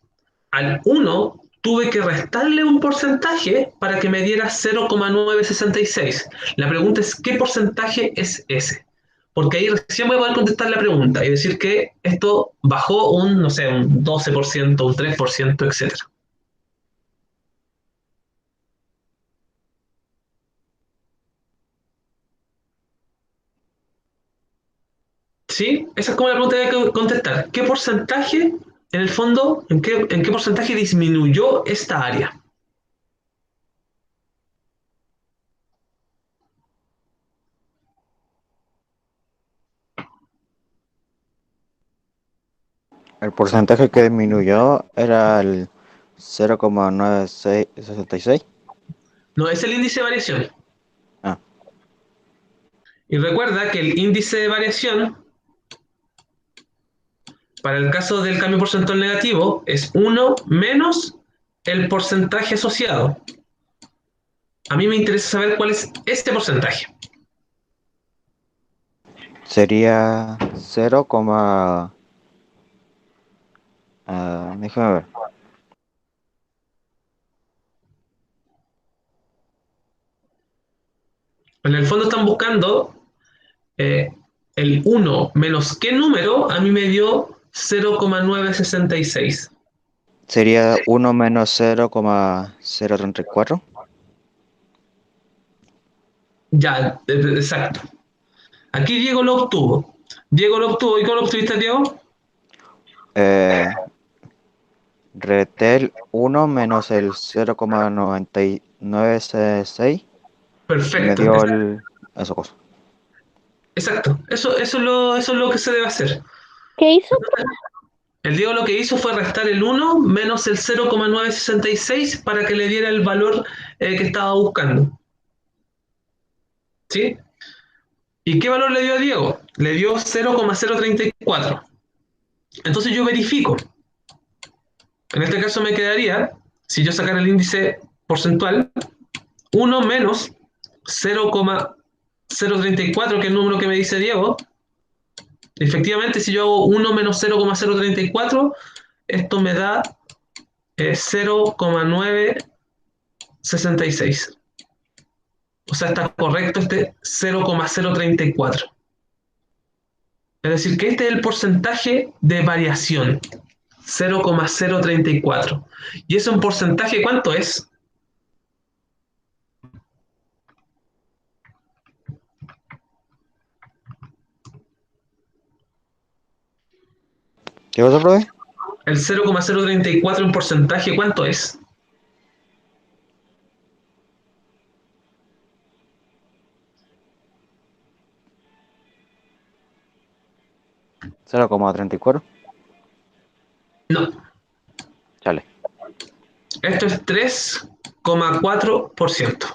al 1 tuve que restarle un porcentaje para que me diera 0,966. La pregunta es, ¿qué porcentaje es ese? Porque ahí recién voy a poder contestar la pregunta y decir que esto bajó un, no sé, un 12%, un 3%, etcétera. ¿Sí? Esa es como la pregunta que hay que contestar. ¿Qué porcentaje, en el fondo, en qué porcentaje disminuyó esta área? El porcentaje que disminuyó era el 0,9666. No, es el índice de variación. Ah, Y recuerda que el índice de variación, para el caso del cambio porcentual negativo, es 1 menos el porcentaje asociado. A mí me interesa saber cuál es este porcentaje. sería 0, déjame ver. En el fondo están buscando eh, el 1 menos qué número a mí me dio 0,966. Sería 1 menos 0,034. Ya, exacto. Aquí Diego lo obtuvo. Diego lo obtuvo. ¿Y cómo lo obtuviste, Diego? Eh, Retel 1 menos el 0,9966 y me Perfecto. dio esa cosa. Exacto. Eso es lo que se debe hacer. ¿Qué hizo? El Diego lo que hizo fue restar el 1 menos el 0,966 para que le diera el valor que estaba buscando. ¿Sí? ¿Y qué valor le dio a Diego? Le dio 0,034. Entonces yo verifico. En este caso me quedaría, si yo sacara el índice porcentual, 1 menos 0,034, que es el número que me dice Diego. Efectivamente, si yo hago 1 menos 0,034, esto me da 0,966. O sea, está correcto este 0,034. Es decir, que este es el porcentaje de variación, 0,034. ¿Y eso en porcentaje cuánto es? ¿Qué cosa, profe? El 0,034 en porcentaje, ¿cuánto es? 0,34. No, Chale. esto es 3,4%.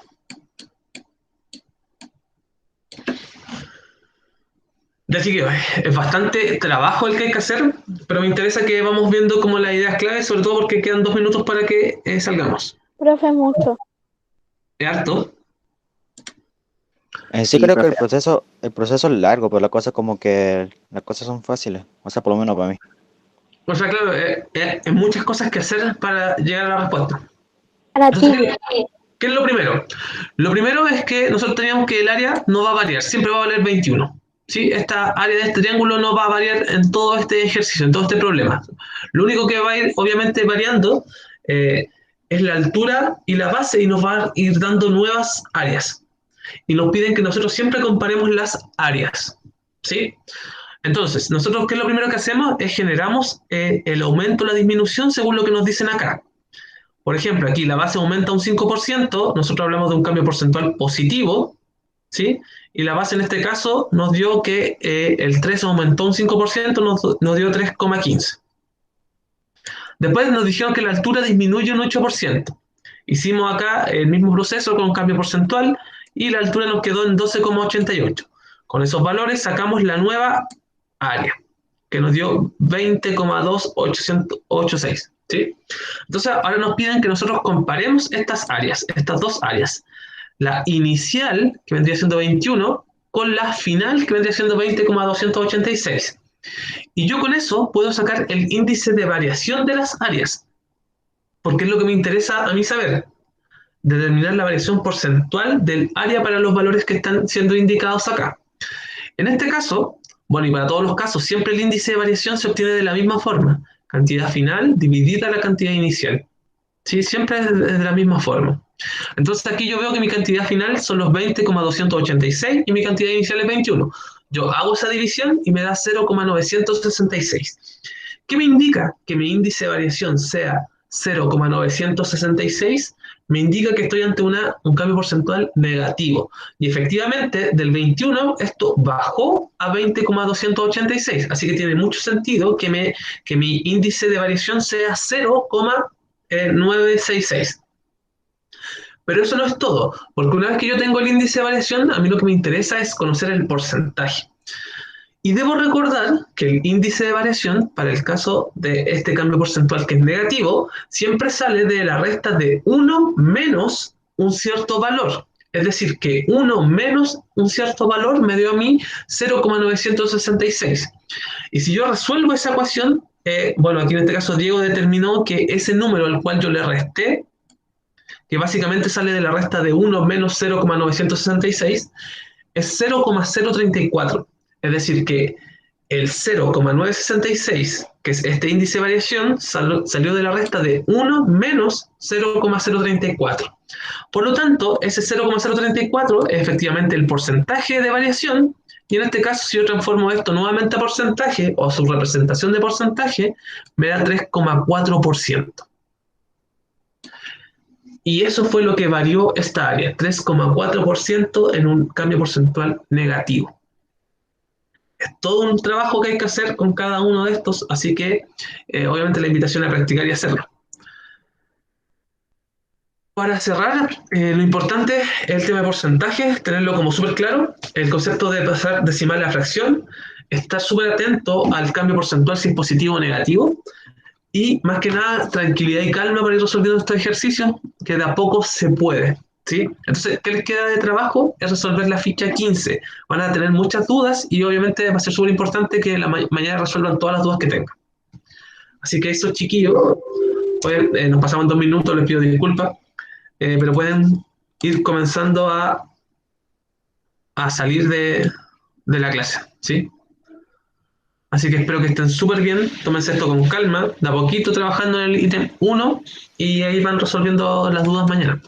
Ya chiquillos, es bastante trabajo el que hay que hacer, pero me interesa que vamos viendo como las ideas claves, sobre todo porque quedan 2 minutos para que salgamos. Profe, mucho. ¿Es harto? En sí Sí, creo que profe. el proceso es largo, pero la cosa como que las cosas son fáciles. O sea, por lo menos para mí. O sea, claro, hay muchas cosas que hacer para llegar a la respuesta. Para ti. Entonces, ¿qué es lo primero? Lo primero es que nosotros teníamos que el área no va a variar, siempre va a valer 21. ¿Sí? Esta área de este triángulo no va a variar en todo este ejercicio, en todo este problema. Lo único que va a ir, obviamente, variando es la altura y la base y nos va a ir dando nuevas áreas. Y nos piden que nosotros siempre comparemos las áreas. ¿Sí? Entonces, nosotros, ¿qué es lo primero que hacemos? Es generamos el aumento o la disminución según lo que nos dicen acá. Por ejemplo, aquí la base aumenta un 5%, nosotros hablamos de un cambio porcentual positivo, ¿sí? Y la base en este caso nos dio que el 3 aumentó un 5%, nos dio 3,15. Después nos dijeron que la altura disminuye un 8%. Hicimos acá el mismo proceso con un cambio porcentual y la altura nos quedó en 12,88. Con esos valores sacamos la nueva área, que nos dio 20,286. ¿Sí? Entonces ahora nos piden que nosotros comparemos estas áreas, estas dos áreas. La inicial, que vendría siendo 21, con la final, que vendría siendo 20,286. Y yo con eso puedo sacar el índice de variación de las áreas, porque es lo que me interesa a mí saber, determinar la variación porcentual del área para los valores que están siendo indicados acá. En este caso, bueno, y para todos los casos, siempre el índice de variación se obtiene de la misma forma, cantidad final dividida la cantidad inicial. ¿Sí? Siempre es de la misma forma. Entonces aquí yo veo que mi cantidad final son los 20,286 y mi cantidad inicial es 21. Yo hago esa división y me da 0,966. ¿Qué me indica? Que mi índice de variación sea 0,966, me indica que estoy ante un cambio porcentual negativo. Y efectivamente, del 21, esto bajó a 20,286. Así que tiene mucho sentido que mi índice de variación sea 0,966. Pero eso no es todo, porque una vez que yo tengo el índice de variación, a mí lo que me interesa es conocer el porcentaje. Y debo recordar que el índice de variación, para el caso de este cambio porcentual que es negativo, siempre sale de la resta de 1 menos un cierto valor. Es decir, que 1 menos un cierto valor me dio a mí 0,966. Y si yo resuelvo esa ecuación, bueno, aquí en este caso Diego determinó que ese número al cual yo le resté, que básicamente sale de la resta de 1 menos 0,966, es 0,034. Es decir, que el 0,966, que es este índice de variación, salió de la resta de 1 menos 0,034. Por lo tanto, ese 0,034 es efectivamente el porcentaje de variación, y en este caso, si yo transformo esto nuevamente a porcentaje, o a su representación de porcentaje, me da 3,4%. Y eso fue lo que varió esta área, 3,4% en un cambio porcentual negativo. Es todo un trabajo que hay que hacer con cada uno de estos, así que obviamente la invitación a practicar y hacerlo. Para cerrar, lo importante es el tema de porcentajes, tenerlo como súper claro, el concepto de pasar decimal a fracción, estar súper atento al cambio porcentual si es positivo o negativo, y más que nada, tranquilidad y calma para ir resolviendo estos ejercicios, que de a poco se puede. ¿Sí? Entonces, ¿qué les queda de trabajo? Es resolver la ficha 15. Van a tener muchas dudas y obviamente va a ser súper importante que mañana resuelvan todas las dudas que tengan. Así que eso, chiquillos, pues, nos pasamos 2 minutos, les pido disculpas, pero pueden ir comenzando a salir de la clase. ¿Sí? Así que espero que estén súper bien, tómense esto con calma, de a poquito trabajando en el ítem 1 y ahí van resolviendo las dudas mañana.